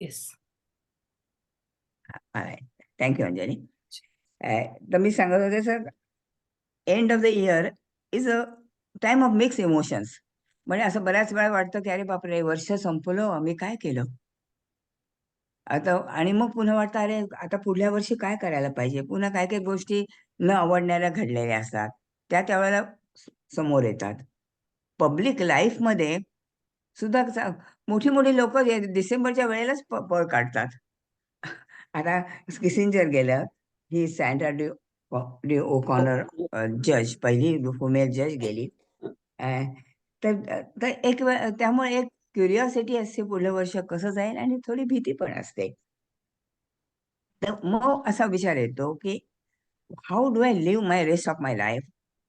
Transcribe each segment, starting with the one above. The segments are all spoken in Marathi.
येस. थँक्यू अंजली. तर मी सांगत होते sir, end of the year is a time of mix emotions. म्हणजे असं बऱ्याच वेळा वाटतं की अरे बापरे, वर्ष संपलं, मी काय केलं आता. आणि मग पुन्हा वाटतं अरे आता पुढल्या वर्षी काय करायला पाहिजे. पुन्हा काय काही गोष्टी न आवडणाऱ्या घडलेल्या असतात, त्यावेळेला समोर येतात. पब्लिक लाईफमध्ये सुद्धा मोठी मोठी लोक डिसेंबरच्या वेळेलाच पळ काढतात. आता किसिंजर गेलं, ही सँड्रा डी ओकॉनर जज, पहिली फुमेल जज गेली. तर तर एक वेळ त्यामुळे एक क्युरिओसिटी असते पुढलं वर्ष कसं जाईल, आणि थोडी भीती पण असते. तर मग असा विचार येतो की how do I live my rest of my life.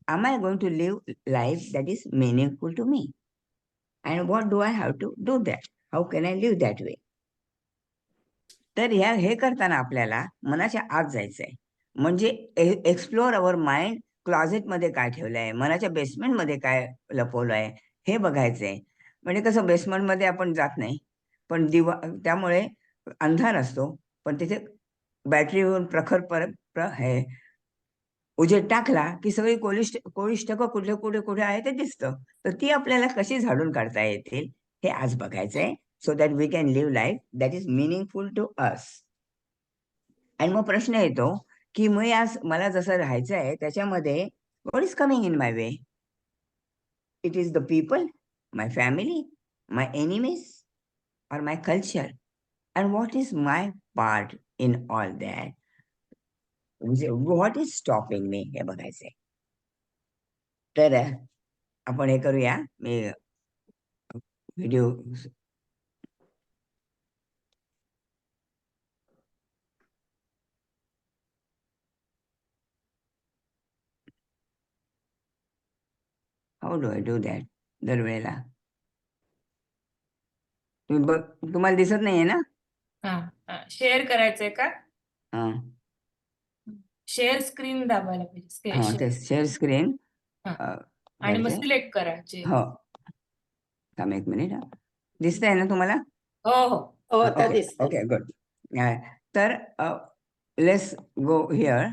am I going to live life that is meaningful to me? And what do I have to do that? How can I live that way? तर हे करताना आपल्याला मनाच्या आत जायचंय. म्हणजे एक्सप्लोर अवर माइंड. क्लॉझेटमध्ये काय ठेवलं आहे, मनाच्या बेसमेंटमध्ये काय लपवलं आहे, हे बघायचंय. म्हणजे कसं, बेसमेंटमध्ये आपण जात नाही, पण त्यामुळे अंधार असतो, पण तिथे बॅटरीवरून प्रखर हे उजेड टाकला की सगळी कोळिष्टकं कुठे कुठे कुठे आहे ते दिसतं. तर ती आपल्याला कशी झाडून काढता येतील हे आज बघायचंय. So that we can live life that is meaningful to us. आणि मग प्रश्न येतो की मी आज मला जसं राहायचं आहे त्याच्यामध्ये what is coming in my way. It is the people, my family, my enemies, और my culture, and what is my part in all that. म्हणजे व्हॉट इज स्टॉपिंग मी, हे बघायचंय. तर आपण हे करूया. मी video how do I do that दरवेळेला. तुम्हाला दिसत नाहीये ना? शेअर करायचंय का? हां शेअर स्क्रीन दाबायला पाहिजे. हां, ते शेअर स्क्रीन आणि मग सिलेक्ट करायचे. हो, थांब एक मिनिट. दिसतंय ना तुम्हाला? हो हो. Okay okay, good. तर लेट्स गो हिअर.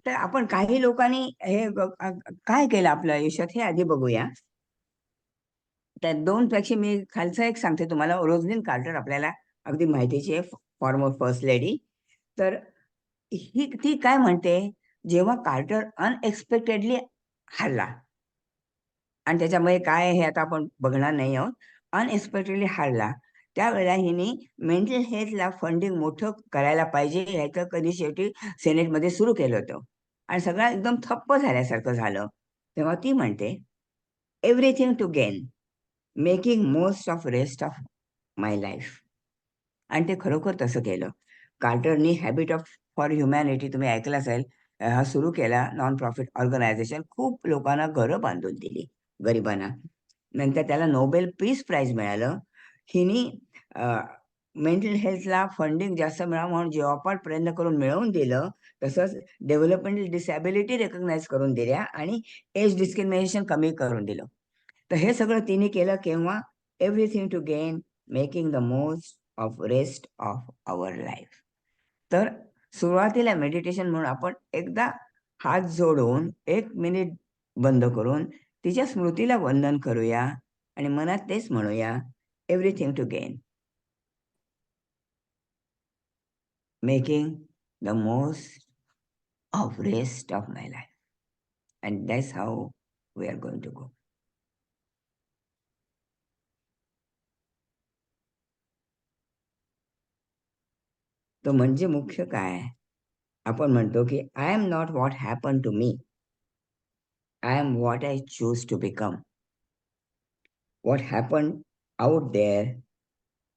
तर आपण काही लोकांनी हे काय केलं आपल्या आयुष्यात हे आधी बघूया. त्या दोन पैकी मी खालचा एक सांगते तुम्हाला. रोझलिन कार्टर आपल्याला अगदी माहितीची आहे, फॉर्मर फर्स्ट लेडी. तर ती काय म्हणते, जेव्हा कार्टर अनएक्सपेक्टेडली हरला, आणि त्याच्यामध्ये काय हे आता आपण बघणार नाही आहोत, अनएक्सपेक्टेडली हरला, त्यावेळेला हिने मेंटल हेल्थला फंडिंग मोठं करायला पाहिजे ह्याचं कधी शेवटी सेनेटमध्ये सुरू केलं होतं, आणि सगळं एकदम ठप्प झाल्यासारखं झालं. तेव्हा ती म्हणते, everything to gain, making most of rest of my life. आणि ते खरोखर तसं केलं. कार्टरनी हॅबिट ऑफ फॉर ह्युमॅनिटी, तुम्ही ऐकलं असेल, हा सुरू केला, नॉन प्रॉफिट ऑर्गनायझेशन. खूप लोकांना घरं बांधून दिली, गरिबांना. नंतर त्याला नोबेल पीस प्राईज मिळालं. हिनी मेंटल हेल्थला फंडिंग जास्त मिळावं म्हणून जेव्हा प्रयत्न करून मिळवून दिलं. तसंच डेव्हलपमेंटल डिसॅबिलिटी रेकग्नाइज करून दिल्या, आणि एज डिस्क्रिमिनेशन कमी करून दिलं. तर हे सगळं तिने केलं केव्हा? Everything to gain, making the most of rest of our life. तर सुरुवातीला मेडिटेशन म्हणून आपण एकदा हात जोडून 1 मिनिट बंद करून तिच्या स्मृतीला वंदन करूया, आणि मनात तेच म्हणूया, everything to gain, making the most of rest of my life, and that's how we are going to go. तो म्हणजे मुख्य काय, आपण म्हणतो की I am not what happen to me, I am what I choose to become. What happen out there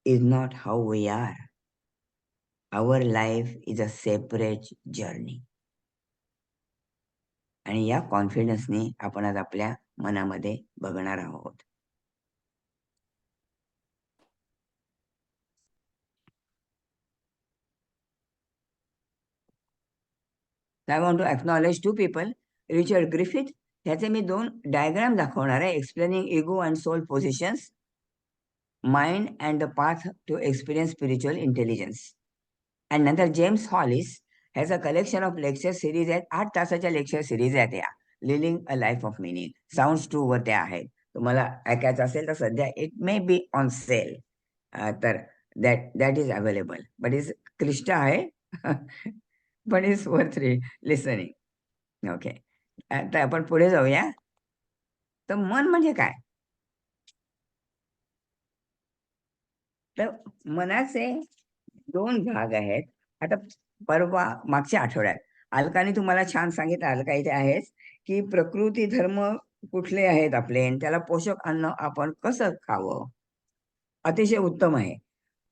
is not how we are. Our life is a separate journey. आणि या कॉन्फिडन्सने आपण आज आपल्या मनामध्ये बघणार आहोत. I want to acknowledge 2 people. Richard Griffith, ह्याचे मी 2 डायग्राम दाखवणार आहे, explaining ego and soul positions. Mind and the path to experience spiritual intelligence. आणि नंतर James Hollis has a collection of lecture series आहेत. 8 तासाच्या लेक्चर सिरीज आहेत या. Living a life of meaning. Sounds 2 वर त्या आहेत. तुम्हाला ऐकायचं असेल तर सध्या it may be on sale. तर that is available. But is क्लिष्ट आहे. But is worth listening. Okay. तर आपण पुढे जाऊया. तर मन म्हणजे काय? तर मनाचे 2 भाग आहेत. आता परवा मागच्या आठवड्यात अलकाने तुम्हाला छान सांगितलं, अलका इथे आहेच, की प्रकृती धर्म कुठले आहेत आपले आणि त्याला पोषक अन्न आपण कसं खावं? अतिशय उत्तम आहे.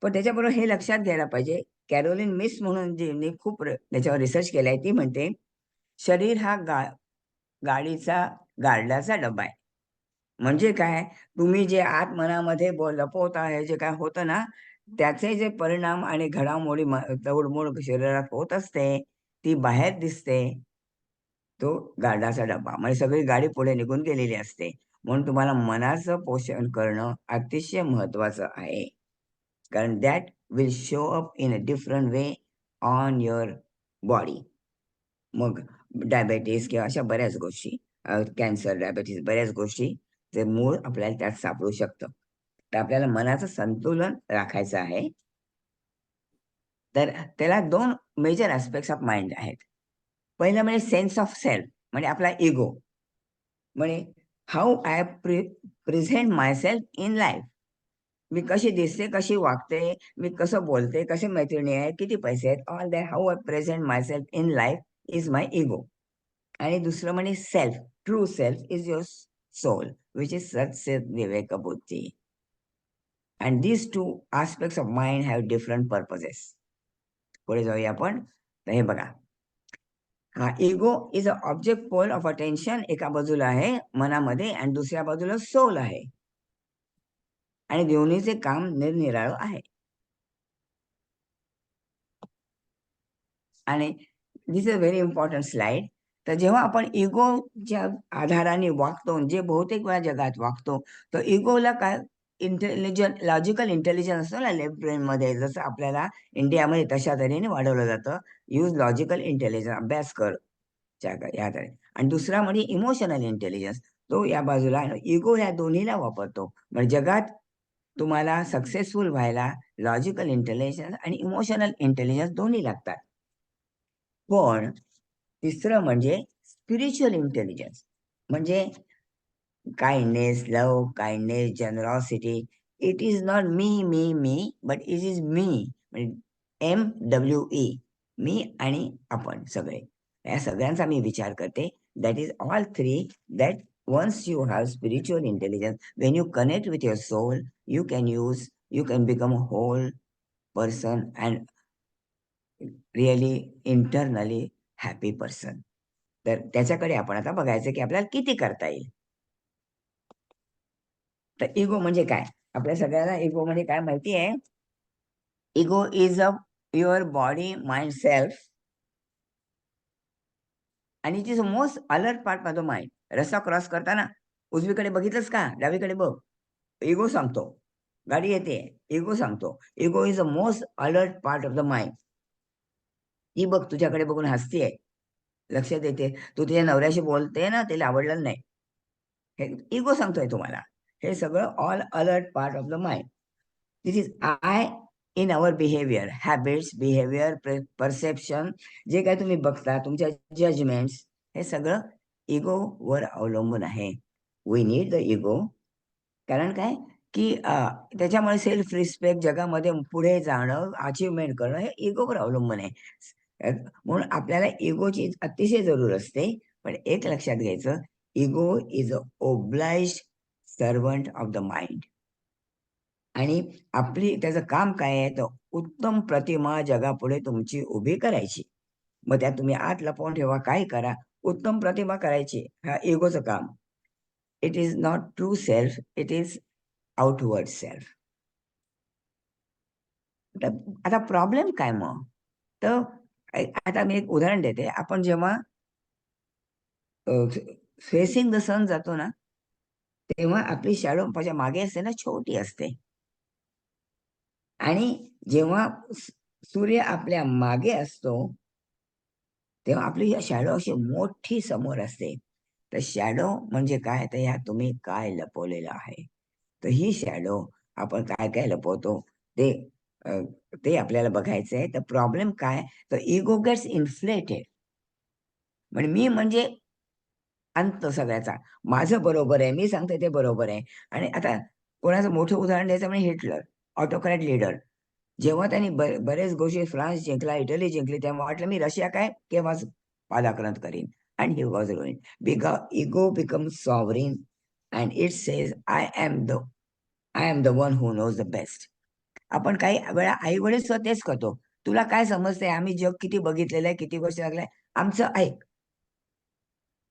पण त्याच्याबरोबर हे लक्षात घ्यायला पाहिजे, कॅरोलिन मिस म्हणून जिने खूप त्याच्यावर रिसर्च केलाय, ती म्हणते, शरीर हा गाडीचा गार्डाचा डब्बा आहे. म्हणजे काय? तुम्ही जे आत मनामध्ये लपवता हे जे काय होतं ना, त्याचे जे परिणाम आणि घडामोडी तोडमोड शरीरात होत असते, ती बाहेर दिसते. तो गार्डाचा डब्बा. म्हणजे सगळी गाडी पुढे निघून गेलेली असते. म्हणून तुम्हाला मनाचं पोषण करणं अतिशय महत्त्वाचं आहे. कारण that will show up in a different way on your body. मग डायबिटीज किंवा अशा बऱ्याच गोष्टी, कॅन्सर, डायबिटीज बऱ्याच गोष्टी ते मूळ आपल्याला त्यात सापडू शकतं. तर आपल्याला मनाचं संतुलन राखायचं आहे. तर त्याला 2 मेजर ॲस्पेक्ट्स ऑफ माइंड आहेत. पहिलं म्हणजे सेन्स ऑफ सेल्फ, म्हणजे आपला इगो. म्हणजे how I present myself in life. मी कशी दिसते, कशी वागते, मी कसं बोलते, कसे मैत्रिणी आहेत, किती पैसे आहेत, all that how I present myself in life is my ego. आणि दुसरं म्हणजे self. True self is your soul, which is सत्चित विवेक बुद्धी. And these 2 aspects of mind have different purposes. पुढे जाऊया आपण. तर हे बघा, हा ego is a object pole of attention एका बाजूला आहे मनामध्ये आणि दुसऱ्या बाजूला सोल आहे. आणि दोन्हीचे काम निरनिराळं आहे. आणि this is a very important slide. तर जेव्हा आपण इगोच्या आधाराने वागतो, जे बहुतेक वेळा जगात वागतो, तर इगोला काय लॉजिकल इंटेलिजन्स असतो ना लेफ्ट ब्रेनमध्ये, जसं आपल्याला इंडियामध्ये तशा तऱ्हेने वाढवलं जातं. यूज लॉजिकल इंटेलिजन्स, अभ्यास कर या तऱ्हे. आणि दुसरा म्हणजे इमोशनल इंटेलिजन्स, तो या बाजूला. इगो या दोन्हीला वापरतो. म्हणजे जगात तुम्हाला सक्सेसफुल व्हायला लॉजिकल इंटेलिजन्स आणि इमोशनल इंटेलिजन्स दोन्ही लागतात. पण तिसरं म्हणजे स्पिरिच्युअल इंटेलिजन्स, म्हणजे kindness, love, kindness, generosity. It is not me, but it is me. म्हणजे MWE, मी आणि आपण सगळे. या सगळ्यांचा मी विचार करते. That is all three. That once you have spiritual intelligence, when you connect with your soul, you can become a whole person and really internally happy person. तर त्याच्याकडे आपण आता बघायचं की आपल्याला किती करता येईल. तर इगो म्हणजे काय? आपल्या सगळ्यांना इगो म्हणजे काय माहिती आहे? Ego is your body, mind, self, आणि it is the most alert part of the mind. रस्ता क्रॉस करताना उजवीकडे बघितलंस का? डावीकडे बघ. इगो सांगतो. गाडी येते, इगो सांगतो. Ego is the most alert part of the mind. ती बघ तुझ्याकडे बघून हसतीये, लक्ष देते. तू तुझ्या नवऱ्याशी बोलते ना, तिला आवडलेलं नाही. हे इगो सांगतोय तुम्हाला. हे सगळं all alert part of the mind. This is I in our behaviour, habits, behaviour, perception, जे काही तुम्ही बघता, तुमच्या जजमेंट्स, हे सगळं इगोवर अवलंबून आहे. We need the ego. कारण काय, की त्याच्यामुळे सेल्फ रिस्पेक्ट, जगामध्ये पुढे जाणं, अचीव्हमेंट करणं, हे इगोवर अवलंबून आहे. म्हणून आपल्याला इगोची अतिशय जरूर असते. पण एक लक्षात घ्यायचं, ego is a obliged servant of the mind. आणि त्याचं काम काय आहे, तर उत्तम प्रतिमा जगापुढे तुमची उभी करायची. मग त्यात तुम्ही आत लपवून ठेवा, काय करा, उत्तम प्रतिमा करायची. हा इगोचं काम. It is not true self, it is outward self. तर आता प्रॉब्लेम काय मग? तर आता मी एक उदाहरण देते. आपण जेव्हा फेसिंग द सन जातो ना, तेव्हा आपली शॅडो माझ्या मागे असते ना, छोटी असते. आणि जेव्हा सूर्य आपल्या मागे असतो तेव्हा आपली शॅडो अशी मोठी समोर असते. तर शॅडो म्हणजे काय, तर ह्या तुम्ही काय लपवलेलं आहे. तर ही शॅडो आपण काय काय लपवतो ते ते आपल्याला बघायचं आहे. तर प्रॉब्लेम काय, तर इगो गेट्स इन्फ्लेटेड. मी म्हणजे अंत सगळ्याचा. माझं बरोबर आहे, मी सांगते ते बरोबर आहे. आणि आता कोणाचं मोठं उदाहरण द्यायचं म्हणजे हिटलर, ऑटोक्रॅट लीडर. जेव्हा त्यांनी बरेच गोष्टी फ्रान्स जिंकला, इटली जिंकली, तेव्हा वाटलं मी रशिया काय केव्हाच पादाक्रांत करीन. And he was ruined. Ego becomes sovereign and it says I am the one who knows the best. आपण काही वेळा आई वडील सुद्धा तेच करतो. तुला काय समजतंय, आम्ही जग किती बघितलेलं आहे, किती गोष्टी लागल्या, आमचं ऐक.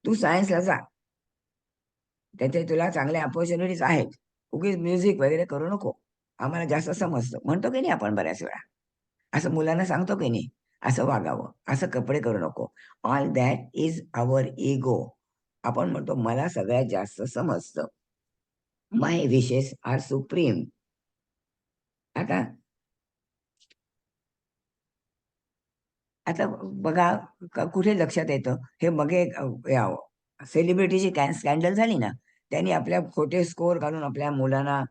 तू सायन्सला जा, त्याचे तुला चांगल्या अपॉर्च्युनिटीज आहेत. उगीच म्युझिक वगैरे करू नको, आम्हाला जास्त समजतं म्हणतो की नाही आपण बऱ्याच वेळा. असं मुलांना सांगतो की नाही, असं वागावं, असं कपडे करू नको. All that is our ego. आपण म्हणतो मला सगळ्यात जास्त समजतं, माय विशेस आर सुप्रीम. आता आता बघा, कुठे लक्षात येतं हे. मग एक सेलिब्रिटीची स्कॅन्डल झाली ना, त्यांनी आपल्या खोटे स्कोर घालून आपल्या मुलांना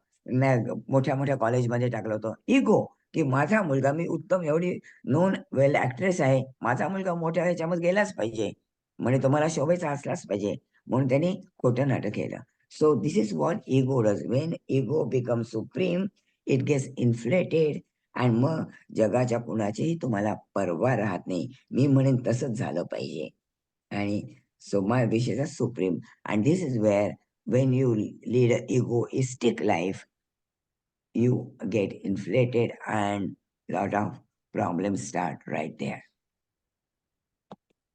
मोठ्या मोठ्या कॉलेजमध्ये टाकलं होतं. इगो, की माझा मुलगा, मी उत्तम एवढी नोन वेल ऍक्ट्रेस आहे, माझा मुलगा मोठ्या ह्याच्यामध्ये गेलाच पाहिजे, म्हणजे तुम्हाला शोभेचा असलाच पाहिजे, म्हणून त्यांनी खोटं नाटक केलं. So this is what ego does. When ego become supreme, it gets inflated. आणि मग जगाच्या कुणाचीही तुम्हाला पर्वा राहत नाही. मी म्हणेन तसंच झालं पाहिजे. आणि so my wishes are supreme. And this is where when you lead a egoistic life, you get inflated and lot of problems start right there.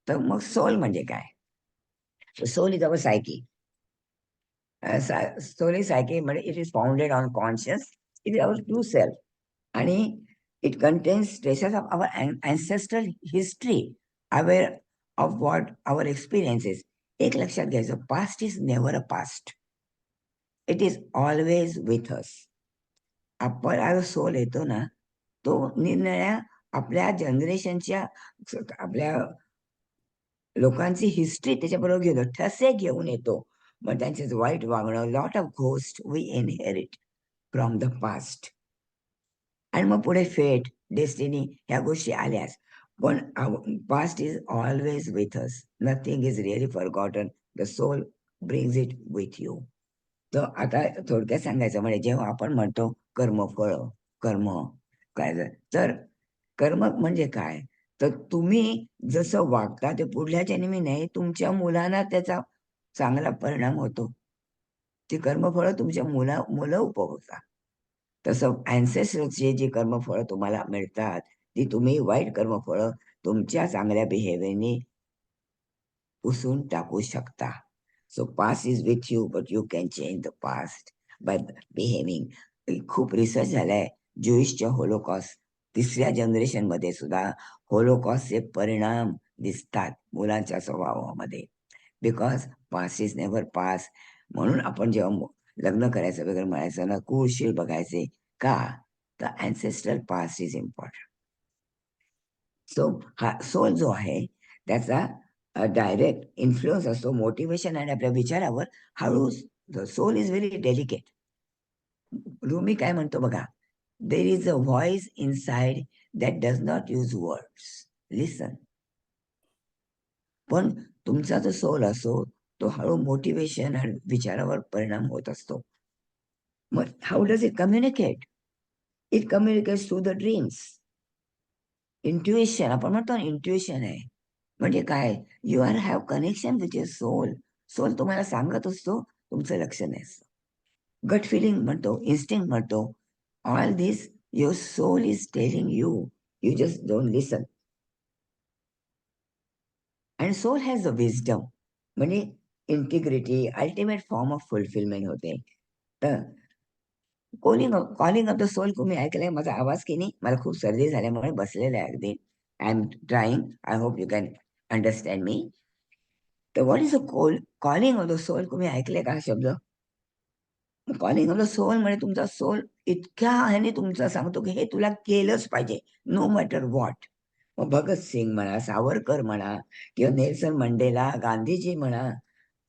तर मग सोल म्हणजे काय? Soul is our psyche. Soul is psyche म्हणजे it is founded on conscious. It is our true self. आणि it contains traces of our ancestral history, aware of what our experiences. एक लक्षात घ्यायचं, past is never a past, it is always with us. आपला सोल येतो ना, तो निरनिळ्या आपल्या जनरेशनच्या, आपल्या लोकांची हिस्ट्री त्याच्याबरोबर घेऊन ठसे घेऊन येतो. मग त्यांचे वाईट वागणं, lot of ghost we inherit from the past. आणि मग पुढे फेट, डेस्टिनी ह्या गोष्टी आल्यास, पण past is always with us. Nothing is really forgotten. The soul brings it with you. तर आता थोडक्यात सांगायचं म्हणजे, जेव्हा आपण म्हणतो कर्मफळ, कर्म काय, तर कर्म म्हणजे काय, तर तुम्ही जसं वागता ते पुढल्या जन्मीने तुमच्या मुलांना त्याचा चांगला परिणाम होतो. ती कर्मफळं तुमच्या मुलं उपभोगतात. तसं अँसेस्टर्सची जी कर्मफळं तुम्हाला मिळतात, ती तुम्ही वाईट कर्मफळं तुमच्या चांगल्या बिहेवियरने पुसून टाकू शकता. So past is with you, but you can change the past by behaving. खूप रिसर्च झालाय ज्यूइशच्या होलोकॉस्ट, तिसऱ्या जनरेशनमध्ये सुद्धा होलोकॉस्टचे परिणाम दिसतात मुलांच्या स्वभावामध्ये. Because past is never past. म्हणून आपण जेव्हा लग्न करायचं वगैरे म्हणायचं ना, कुळशील बघायचे का, तर ancestral past is important. So हा सोल जो आहे त्याचा डायरेक्ट इन्फ्लुअन्स असतो मोटिवेशन आणि आपल्या विचारावर. हळू, the soul is very delicate. Rumi काय म्हणतो बघा, there is a voice inside that does not use words, listen. पण तुमचा जो सोल असो, तो हळू मोटिवेशन आणि विचारावर परिणाम होत असतो. मग how does it communicate? It communicates through the dreams. Intuition, आपण म्हणतो ना इंट्युएशन आहे म्हणजे काय, you are have connection with your soul. Soul तुम्हाला सांगत असतो, तुमचं लक्ष नसतं. गट फिलिंग म्हणतो, इन्स्टिंक्ट म्हणतो, all this your soul is telling you, you just don't listen. And soul has a wisdom, म्हणजे integrity, ultimate form of fulfilment होते. तर कॉलिंग ऑफ द सोल तुम्ही ऐकलंय? माझा आवाज की नाही, मला खूप सर्दी झाल्यामुळे बसलेला आहे अगदी. I am trying, I hope you can understand me. तर what is a calling of the soul, तुम्ही ऐकले का हा शब्द? कॉलिंग ऑफ द सोल म्हणजे तुमचा सोल इतक्या ह्याने तुमचा सांगतो की हे तुला केलंच पाहिजे, नो मॅटर व्हॉट. मग भगतसिंग म्हणा, सावरकर म्हणा, किंवा नेल्सन मंडेला, गांधीजी म्हणा,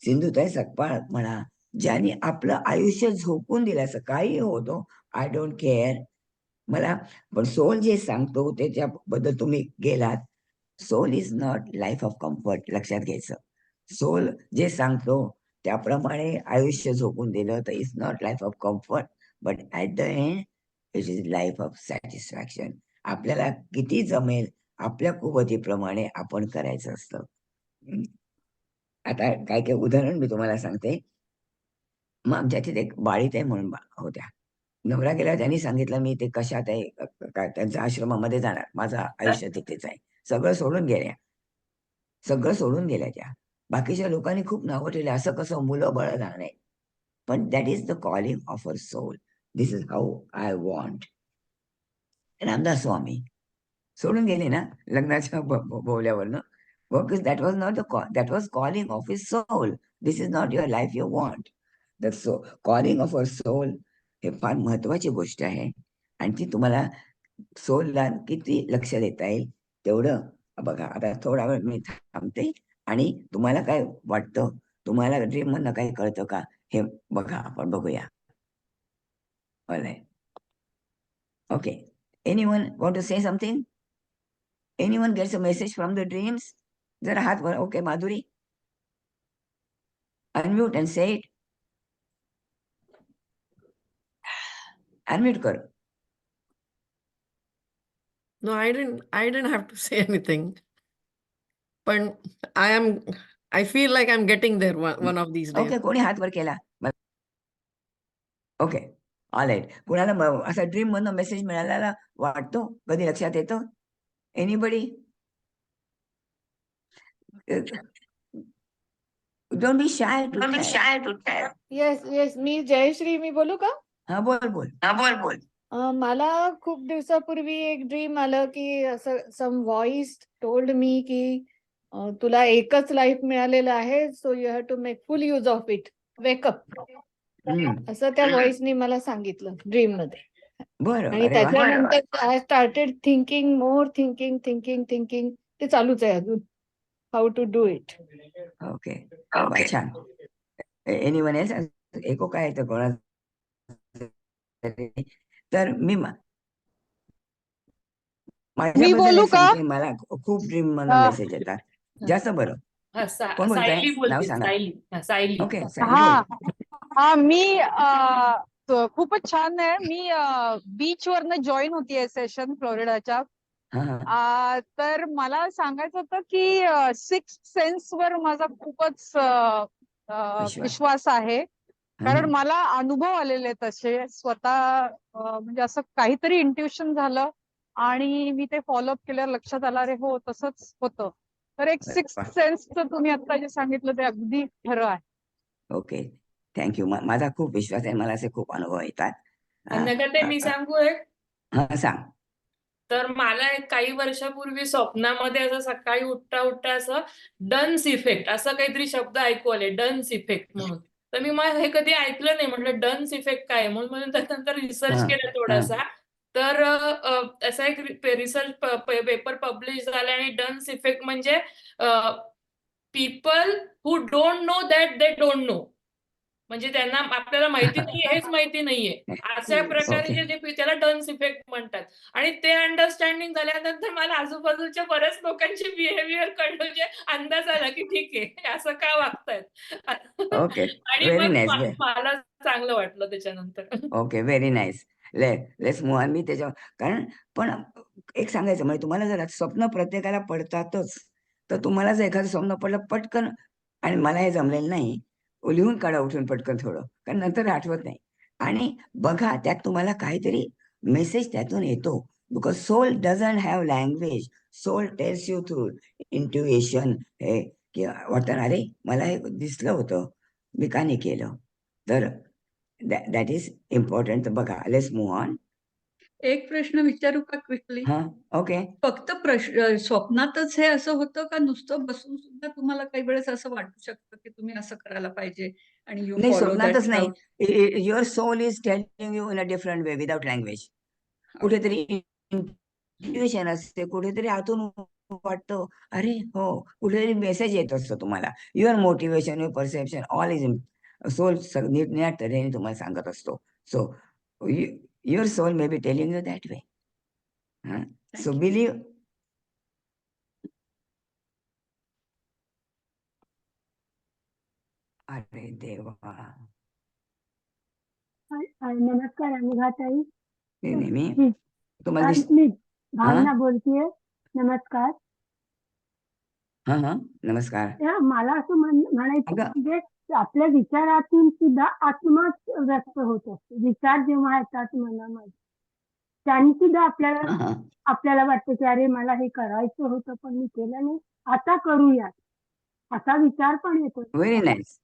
सिंधुताई सपकाळ म्हणा, ज्यांनी आपलं आयुष्य झोकून दिलं, असं काही होतो, आय डोंट केअर मला. पण सोल जे सांगतो त्याच्याबद्दल तुम्ही गेलात. Soul is not life of comfort, लक्षात घ्यायचं. सोल जे सांगतो त्याप्रमाणे आयुष्य झोकून दिलं तर is not life of comfort, but at the end it is life of satisfaction. आपल्याला किती जमेल आपल्या कुवतीप्रमाणे आपण करायचं असतं. आता काय काय उदाहरण मी तुम्हाला सांगते. मग आमच्या तिथे एक बाळीताई म्हणून होत्या. नवरा गेला, त्यांनी सांगितलं मी ते कशात आहे, काय त्यांच्या आश्रमामध्ये जाणार, माझं आयुष्य तिथेच आहे. सगळं सोडून गेल्या, सगळं सोडून गेल्या त्या. बाकीच्या लोकांनी खूप नावं ठेवली, असं कसं मुलं बाळ लहान आहे. पण that is the calling of a soul. This is how I want. Ramdas Swami सोडून गेले ना लग्नाच्या बोवल्यावरनं. Because that was not that was calling of his soul. This is not your life you want. The calling of a soul हे फार महत्वाची गोष्ट आहे. आणि ती तुम्हाला सोलला किती लक्ष देता येईल तेवढं बघा. आता थोडा वेळ मी थांबते आणि तुम्हाला काय वाटतं, तुम्हाला ड्रीम मधनं काही कळतं का हे बघा, आपण बघूया. Okay, anyone want to say something? Anyone gets a message from the dreams? जरा हात वर. Okay, Madhuri, unmute and say it. Unmute कर. No, I didn't have to say anything. But I feel like I'm getting there one of these days. Okay, कोणी हात वर केला? Okay, all right. कुणाला असा ड्रीम मधनं मेसेज मिळालेला वाटतो, कधी लक्षात येतं? Anybody? Don't be shy to tell. Yes मी जयश्री, मी बोलू का? हा, बोल. मला खूप दिवसापूर्वी एक ड्रीम आलं की असं सम व्हॉइस टोल्ड मी की तुला एकच लाईफ मिळालेलं आहे, so you have to make full use of it, wake up, असं त्या व्हॉइसनी मला सांगितलं ड्रीम मध्ये. बरं, आणि अरे वा. त्याच्यानंतर I started thinking more, thinking ते चालूच आहे अजून, how to do it. Okay, छान. Anyone else? एको काय येतं कोणा? तर मी माझ्याबद्दल एक सांगते. मला खूप ड्रीम मधनं मेसेज येतात जास्त. बरं, कोण बोलताय? सायली नाव बोलते. सांगा. सायली. ओके, हा मी खूपच छान आहे. मी बीच वरनं जॉईन होतीये सेशन फ्लोरिडाच्या. तर मला सांगायचं होतं की सिक्स्थ सेन्स वर माझा खूपच विश्वास आहे. कारण मला अनुभव आलेले तसे स्वतः, म्हणजे असं काहीतरी इंट्युशन झालं आणि मी ते फॉलोअप केल्यावर लक्षात आलं, अरे हो तसंच होतं. तर एक सिक्स्थ सेन्सचं तुम्ही आता जे सांगितलं ते अगदी खरं आहे. Okay, thank you. माझा खूप विश्वास आहे, मला असे खूप अनुभव येतात. अनघा ताई, मी सांगू एक? हा, सांग. तर मला एक काही वर्षापूर्वी स्वप्नामध्ये असं सकाळी उठता असं डन्स इफेक्ट असं काहीतरी शब्द ऐकू आले, डन्स इफेक्ट म्हणून. तर मी हे कधी ऐकलं नाही, म्हटलं डन्स इफेक्ट काय म्हणून त्यानंतर रिसर्च केला थोडासा. तर असा एक रिसर्च पेपर पब्लिश झाला आणि डन्स इफेक्ट म्हणजे people who don't know that they don't know, म्हणजे त्यांना आपल्याला माहिती नाहीये हेच माहिती नाहीये, अशा प्रकारे जे त्याला डन्स इफेक्ट म्हणतात. आणि ते अंडरस्टँडिंग झाल्यानंतर मला आजूबाजूच्या बऱ्याच लोकांची बिहेवियर कळलं, म्हणजे अंदाज आला की ठीक आहे असं का वागतायत. ओके, आणि व्हेरी मग नाईस. मला चांगलं वाटलं त्याच्यानंतर. Okay, very nice. Let's move on. मी त्याच्यावर कारण पण एक सांगायचं म्हणजे तुम्हाला जर स्वप्न प्रत्येकाला पडतातच, तर तुम्हाला जर एखादं स्वप्न पडलं पटकन, आणि मला हे जमलेलं नाही, लिहून काढा उठून पटकन थोडं, कारण नंतर आठवत नाही. आणि बघा त्यात तुम्हाला काहीतरी मेसेज त्यातून येतो. Because soul doesn't have language. Soul tells you through intuition. हे की वाटतं अरे मला हे दिसलं होतं, मी का नाही केलं. तर दॅट इज इम्पॉर्टंट. बघा, लेट्स मूव्ह ऑन. एक प्रश्न विचारू का क्विकली? हा, ओके. फक्त स्वप्नातच हे असं होतं का नुसतं बसून सुद्धा तुम्हाला काही वेळेस असं वाटू शकतं की तुम्ही असं करायला पाहिजे आणि यू नाही, फॉलो दॅट स्वप्नातच नाही. Love? Your soul is telling you in a different way without language. कुठेतरी इंट्युएशन असते, कुठेतरी आतून वाटतं, अरे हो, कुठेतरी मेसेज येत असतो तुम्हाला. Your motivation, your perception, all is soul नीट तऱ्हेने तुम्हाला सांगत असतो. So your soul may be telling you that way. So believe. अरे देवा, नमस्कार अनघा ताई. हे नेहमी मी तुम्हाला मी भावना बोलतेय. नमस्कार. हा, नमस्कार. मला असं म्हणायचं अगं, म्हणजे आपल्या विचारातून सुद्धा आत्माच व्यक्त होत असतो. विचार जेव्हा येतात मनामध्ये त्यांनी सुद्धा आपल्याला वाटतं की अरे मला हे करायचं होतं पण मी केलं नाही, आता करूया, असा विचार पण येतो. व्हेरी नाईस,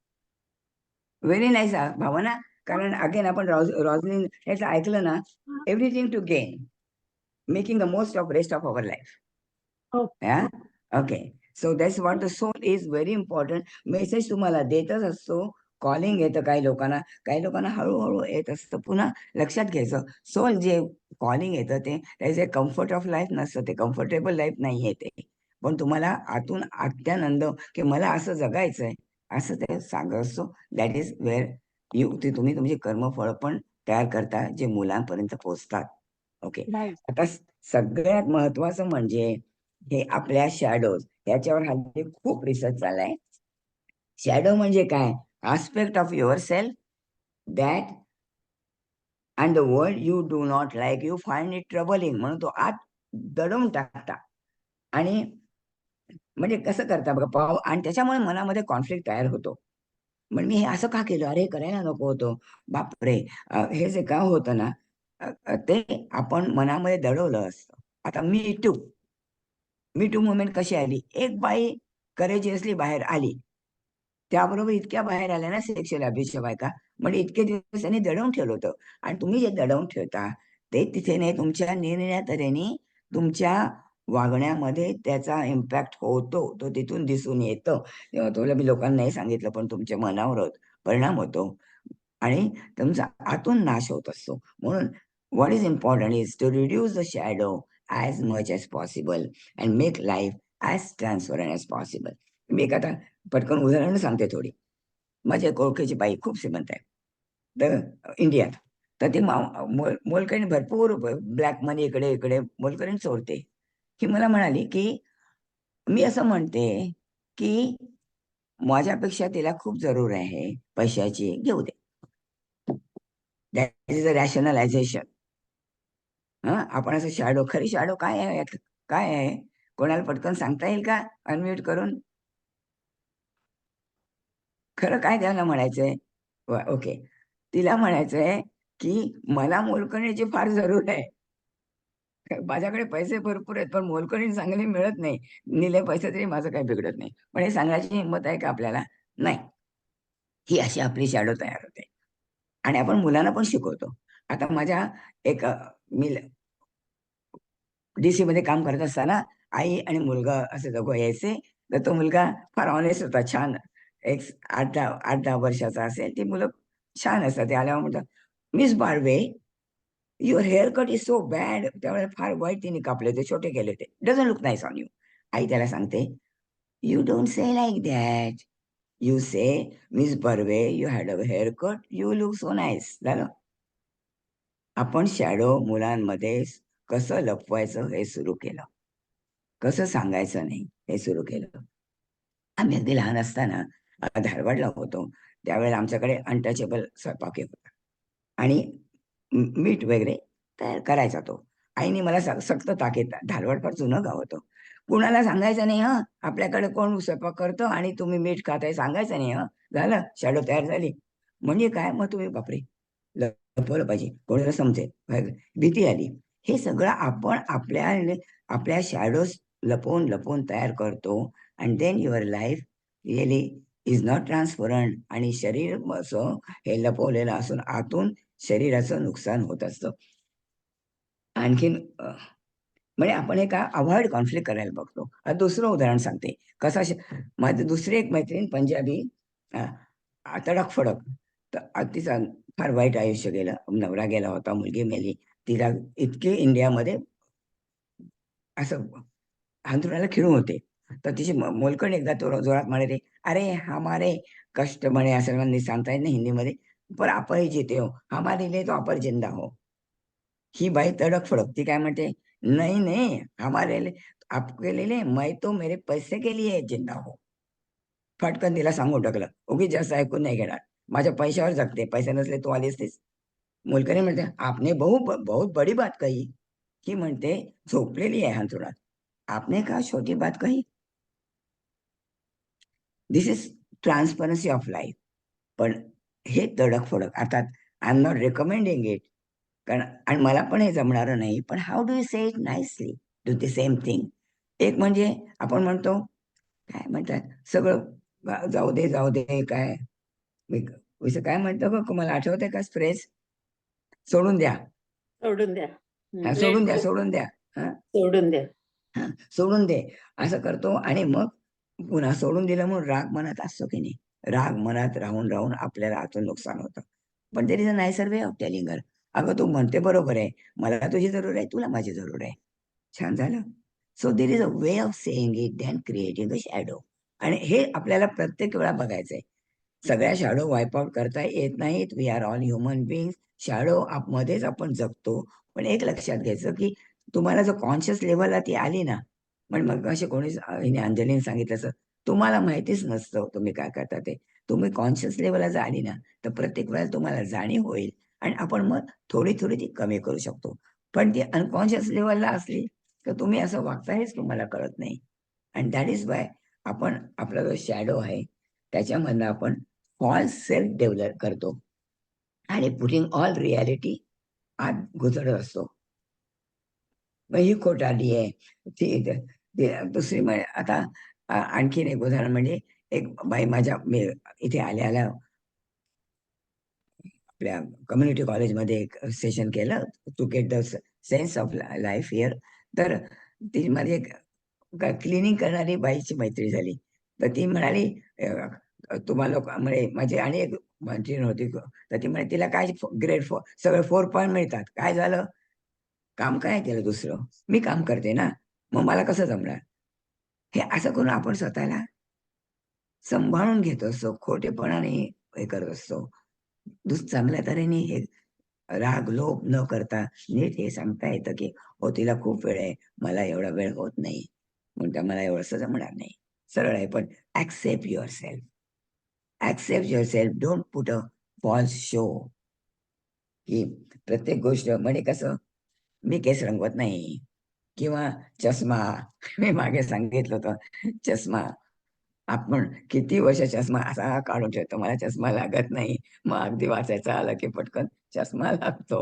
व्हेरी नाईस भावना. कारण अगेन आपण रॉजलिन याचं ऐकलं ना, everything to gain, making the most of rest of our life. Yeah? Okay. So that's what the soul is very important. Message तुम्हाला देतच असतो. कॉलिंग येतं काही लोकांना हळूहळू येत असतं. पुन्हा लक्षात घ्यायचं, सोल जे कॉलिंग येतं ते त्याचे कम्फर्ट ऑफ लाईफ नसतं, ते कम्फर्टेबल लाईफ नाही आहे ते. पण तुम्हाला आतून अत्यानंद की मला असं जगायचंय असं ते सांगत असतो. दॅट इज वेअर तुम्ही तुमची कर्मफळ पण तयार करता, जे मुलांपर्यंत पोहोचतात. ओके. आता सगळ्यात महत्वाचं म्हणजे हे आपल्या शॅडोज, याच्यावर हल्ली खूप रिसर्च चाललाय. शॅडो म्हणजे काय? Aspect of your self that and the world you do not like, you find it troubling, म्हणून तो आत दडवून टाकता. आणि म्हणजे कसं करता बघा पाव, आणि त्याच्यामुळे मनामध्ये कॉन्फ्लिक्ट तयार होतो. मग मी हे असं का केलं, अरे करायला नको होतं, बापरे. हे जे का होतं ना, ते आपण मनामध्ये दडवलं असतं. आता मी टू मुवमेंट कशी आली? एक बाई करेजियसली बाहेर आली, त्याबरोबर इतक्या बाहेर आल्या ना सेक्शुअल अब्यूजच्या बायका, म्हणजे इतके दिवस त्यांनी दडवून ठेवलं होतं. आणि तुम्ही जे दडवून ठेवता ते तिथे नाही, तुमच्या निर्णया तऱ्हेने तुमच्या वागण्यामध्ये त्याचा इम्पॅक्ट होतो, तो तिथून दिसून येतो. तेव्हा तुला मी लोकांना नाही सांगितलं, पण तुमच्या मनावर परिणाम होतो आणि तुमचा आतून नाश होत असतो. म्हणून what is important is to reduce the shadow as much as possible and make life as transparent as possible. मी एक आता पटकन उदाहरण सांगते थोडी. माझ्या ओळखीची बाई खूप श्रीमंत आहे, तर इंडियात. तर ती मोलकरीण भरपूर ब्लॅक मनी इकडे इकडे मोलकरीण चोरते. ही मला म्हणाली की मी असं म्हणते की माझ्यापेक्षा तिला खूप जरूर आहे पैशाची, घेऊ दे. That is a rationalization. आपण असं शॅडो, खरी शॅडो काय आहे, काय आहे, कोणाला पटकन सांगता येईल का अनम्यूट करून? खरं काय त्याला म्हणायचंय? ओके, तिला म्हणायचंय की मला मोलकरणीची फार जरूर आहे. माझ्याकडे पैसे भरपूर आहेत, पण मोलकरीण चांगली मिळत नाही. निले पैसे तरी माझं काही बिघडत नाही. पण हे सांगण्याची हिंमत आहे का आपल्याला? नाही. ही अशी आपली शॅडो तयार होते आणि आपण मुलांना पण शिकवतो. आता माझ्या एक मी DC मध्ये काम करत असताना आई आणि मुलगा असे दोघं यायचे. तर तो मुलगा फार ऑनेस्ट होता, छान. एक 8-10 वर्षाचा असेल. ती मुलं छान असतात. ते आल्यावर म्हणतात, Miss Barve, your hair cut is so bad. त्यावेळेला फार वाईट तिने कापले होते, छोटे केले होते. Doesn't look nice on you. आई त्याला सांगते, you don't say like that. You say, Miss Barve, you had a hair cut, you look so nice. झालं. आपण शॅडो मुलांमध्ये कसं लपवायचं हे सुरू केलं, कसं सांगायचं नाही हे सुरू केलं. आम्ही अगदी लहान असताना धारवाडला होतो, त्यावेळेला आमच्याकडे अनटचेबल स्वयंपाक होता आणि मीठ वगैरे तयार करायचा तो. आईने मला सक्त ताकीद, धारवाड फार जुनं गाव होतं, कुणाला सांगायचं नाही हं, आपल्याकडे कोण स्वयंपाक करतो आणि तुम्ही मीठ खाताय, सांगायचं नाही हं. झालं, शॅडो तयार झाली. म्हणजे काय, मग तुम्ही बापरे लपवलं पाहिजे, कोणाला समजेल, भीती आली. हे सगळं आपण आपल्या शॅडोज लपवून लपवून तयार करतो. And then your life really is not transparent. आणि शरीर असं हे लपवलेलं असून आतून शरीराचं नुकसान होत असतं. आणखीन म्हणजे आपण हे काय अवॉइड कॉन्फ्लिक्ट करायला बघतो. दुसरं उदाहरण सांगते कसा माझी दुसरी एक मैत्रीण पंजाबी, तडक-फडक, तर तिचा फार वाईट आयुष्य गेलं. नवरा गेला होता, मुलगी मेली. तिला इतके इंडियामध्ये असं अंथरुणाला खिळून होते. तर तिची मोलकण एकदा जोरात म्हणाले, अरे हमारे कष्ट, म्हणे असं मला सांगता येत नाही हिंदीमध्ये, पर आपण जीते हो, हमारे लिए तो आपण जिंदा हो. ही बाई तडक-फडक, ती काय म्हणते, नहीं नहीं, हमारे लिए आपके लिए, मैं तो मेरे पैसे के लिए जिंदा हो. फटकन तिला सांगून टाकलं, उगीच जास्त ऐकून नाही घेणार, माझ्या पैशावर जगते, पैसे नसले तू आली असतीस. मोलकरी म्हणते, आपने बहुत बड़ी बात कही. ही म्हणते, झोपलेली आहे अंथरुणात, आपने का छोटी बात कही. दिस इज ट्रान्सपरन्सी ऑफ लाईफ. पण हे तडक-फडक, अर्थात I am not recommending it, कारण आणि मला पण हे जमणारं नाही. पण how do you say it nicely, do the same thing. एक म्हणजे आपण म्हणतो, काय म्हणतात, सगळं जाऊ दे जाऊ दे, काय काय म्हणतो ग, मला आठवतंय का फ्रेज, सोडून द्या, सोडून द्या. सोडून द्या, सोडून द्या, सोडून द्या. सोडून दे, असं करतो. आणि मग पुन्हा सोडून दिलं म्हणून राग मनात असतो की नाही, राग मनात राहून राहून आपल्याला आतून नुकसान होतं. पण there is a nicer way of telling her, अगं तू म्हणते बरोबर आहे, मला तुझी जरूर आहे, तुला माझी जरूर आहे. छान झालं. So there is a way of saying it than creating a shadow. आणि हे आपल्याला प्रत्येक वेळा बघायचंय. सगळ्या शॅडो वाईप आउट करता येत नाहीत. We are all human beings. Shadow मध्येच आपण जगतो. पण एक लक्षात घ्यायचं की तुम्हाला जर कॉन्शियस लेवलला ती आली ना, पण मग असे कोणी अंजलीने सांगितलं असं, तुम्हाला माहितीच नसतं तुम्ही काय करता ते. तुम्ही कॉन्शियस लेवलला जर आली ना, तर प्रत्येक वेळेला तुम्हाला जाणीव होईल आणि आपण मग थोडी थोडी ती कमी करू शकतो. पण ती अनकॉन्शियस लेवलला असली तर तुम्ही असं वागता हेच तुम्हाला कळत नाही. अँड दॅट इज वाय आपण आपला जो शॅडो आहे त्याच्यामधनं आपण फॉल्स सेल्फ डेव्हलप करतो आणि पुटिंग ऑल रियालिटी आत घुसळत असतो. मग ही खोटारडी आहे. दुसरी आता आणखीन एक उदाहरण म्हणजे, एक बाई मी इथे आल्या आपल्या कम्युनिटी कॉलेजमध्ये एक सेशन केलं to get the sense of life here. तर ती माझी एक क्लिनिंग करणारी बाईची मैत्री झाली. तर ती म्हणाली, तुम्हाला म्हणजे माझी आणि एक मैत्रीण होती, तर ती म्हणे तिला काय ग्रेड 4 सगळे 4 पॉईंट मिळतात. काय झालं, काम काय केलं दुसरं, मी काम करते ना, मग मला कसं जमणार. हे असं करून आपण स्वतःला सांभाळून घेत असतो, खोटेपणाने हे करत असतो. चांगल्या तऱ्हेने हे राग लोभ न करता नीट हे सांगता येतं की हो तिला खूप वेळ आहे, मला एवढा वेळ होत नाही, म्हणता मला एवढंसं जमणार नाही. सरळ आहे. पण accept your self, accept your self, don't put a false show. की प्रत्येक गोष्ट म्हणजे कसं, मी केस रंगवत नाही किंवा चष्मा, मी मागे सांगितलं होतं चष्मा, आपण किती वर्ष चष्मा असा काढून ठेवतो, मला चष्मा लागत नाही, मग अगदी वाचायचं आलं की पटकन चष्मा लागतो.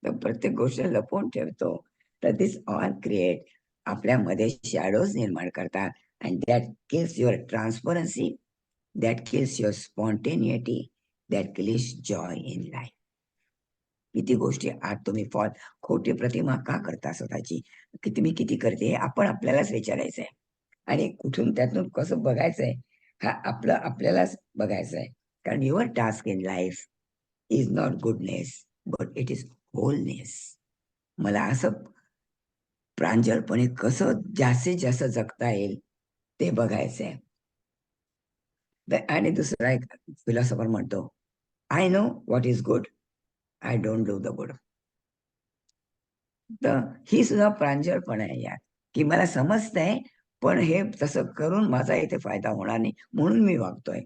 तर प्रत्येक गोष्ट लपवून ठेवतो. तर दिस ऑल क्रिएट आपल्यामध्ये शॅडोज निर्माण करतात. And that kills your transparency, that kills your spontaneity, that kills joy in life. किती गोष्टी आज तुम्ही खोटी प्रतिमा का करता स्वतःची, की तुम्ही किती करते, हे आपण आपल्यालाच विचारायचंय. आणि कुठून त्यातून कसं बघायचंय, हा आपल्यालाच बघायचं आहे. कारण your task in life is not goodness, but it is wholeness. मला असं प्रांजळपणे कसं जास्तीत जास्त जगता येईल ते बघायचंय. आणि दुसरा एक फिलॉसॉफर म्हणतो, I know what is good, I don't do the good. तर ही सुद्धा प्रांजळपण आहे यात, की मला समजतंय पण हे तसं करून माझा इथे फायदा होणार नाही म्हणून मी वागतोय.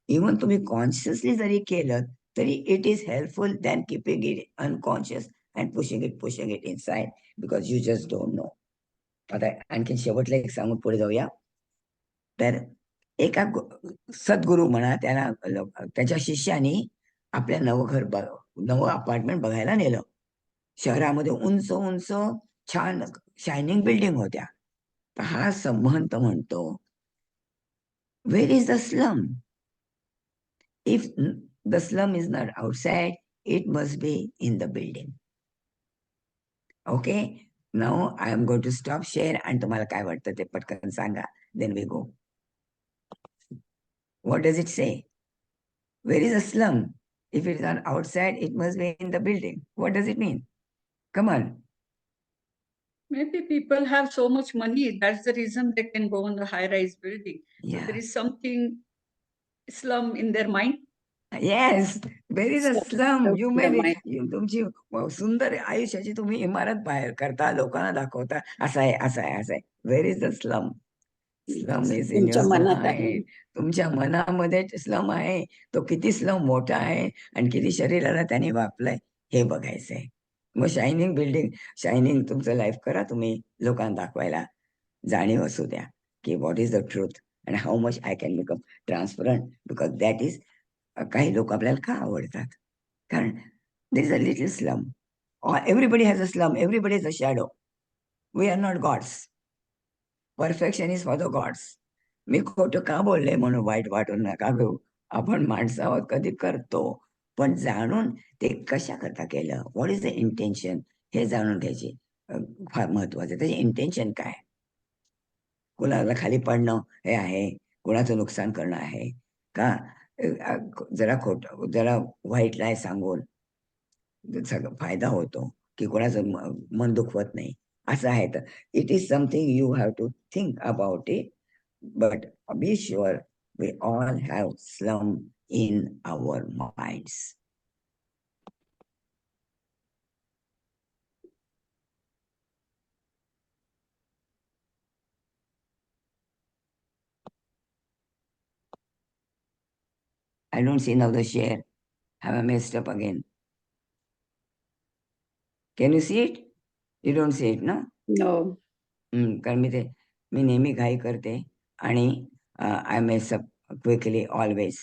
इव्हन तुम्ही कॉन्शियसली जरी केलं तरी it is helpful than keeping it unconscious and pushing it inside, because you just don't know. आता आणखी शेवटला एक सांगून पुढे जाऊया. तर एका सद्गुरू म्हणा, त्याला त्याच्या शिष्याने आपल्या नवं अपार्टमेंट बघायला नेलं. शहरामध्ये उंच उंच छान शायनिंग बिल्डिंग होत्या. तर हा संबंध म्हणतो, where is the slum? If the slum is not outside, it must be in the building. Okay, now I am going to stop share आणि तुम्हाला काय वाटतं ते पटकन सांगा, then we go. What does it say? Where is a slum? If it is on outside, it must be in the building. What does it mean? Come on. Maybe people have so much money, that's the reason they can go on a high-rise building. So Yeah. there is something slum in their mind. Yes, there is a slum. You in their may mind. तुमची सुंदर आयुष्याची तुम्ही इमारत बाहेर करता, लोकांना दाखवता, असं आहे, असं आहे, असं आहे. Where is the slum? Slum is in your तुमच्या मनात आहे. mind. तुमच्या मनामध्ये स्लम आहे. तो किती स्लम मोठा आहे आणि किती शरीराला त्याने वापलाय हे बघायचंय. मग शायनिंग बिल्डिंग, शायनिंग तुमचं लाईफ करा तुम्ही, लोकांना दाखवायला जाणीव असू द्या की what is the truth and how much I can become transparent, because that is. काही लोक आपल्याला का आवडतात? कारण there is a little slum. Everybody has a slum, everybody is a shadow. We are not gods. Perfection is for the gods. मी खोटं का बोलले म्हणून वाईट वाटून नका घेऊ. आपण माणसावर कधी करतो, पण जाणून ते कशा करता केलं, व्हॉट इज द इंटेन्शन, हे जाणून घ्यायचे फार महत्वाचं. त्याचे इंटेन्शन काय, कोणाला खाली पडणं हे आहे, कोणाचं नुकसान करणं आहे का, जरा जरा वाईट लाय सांगून सगळं फायदा होतो की कोणाचं मन दुखवत नाही, असं आहे. तर it is something you have to think about it, but be sure we all have slum in our minds. I don't see now the share. Have I messed up again? Can you see it? You don't see it, no? No. कारण मी नेहमी घाई करते आणि I mess up quickly always.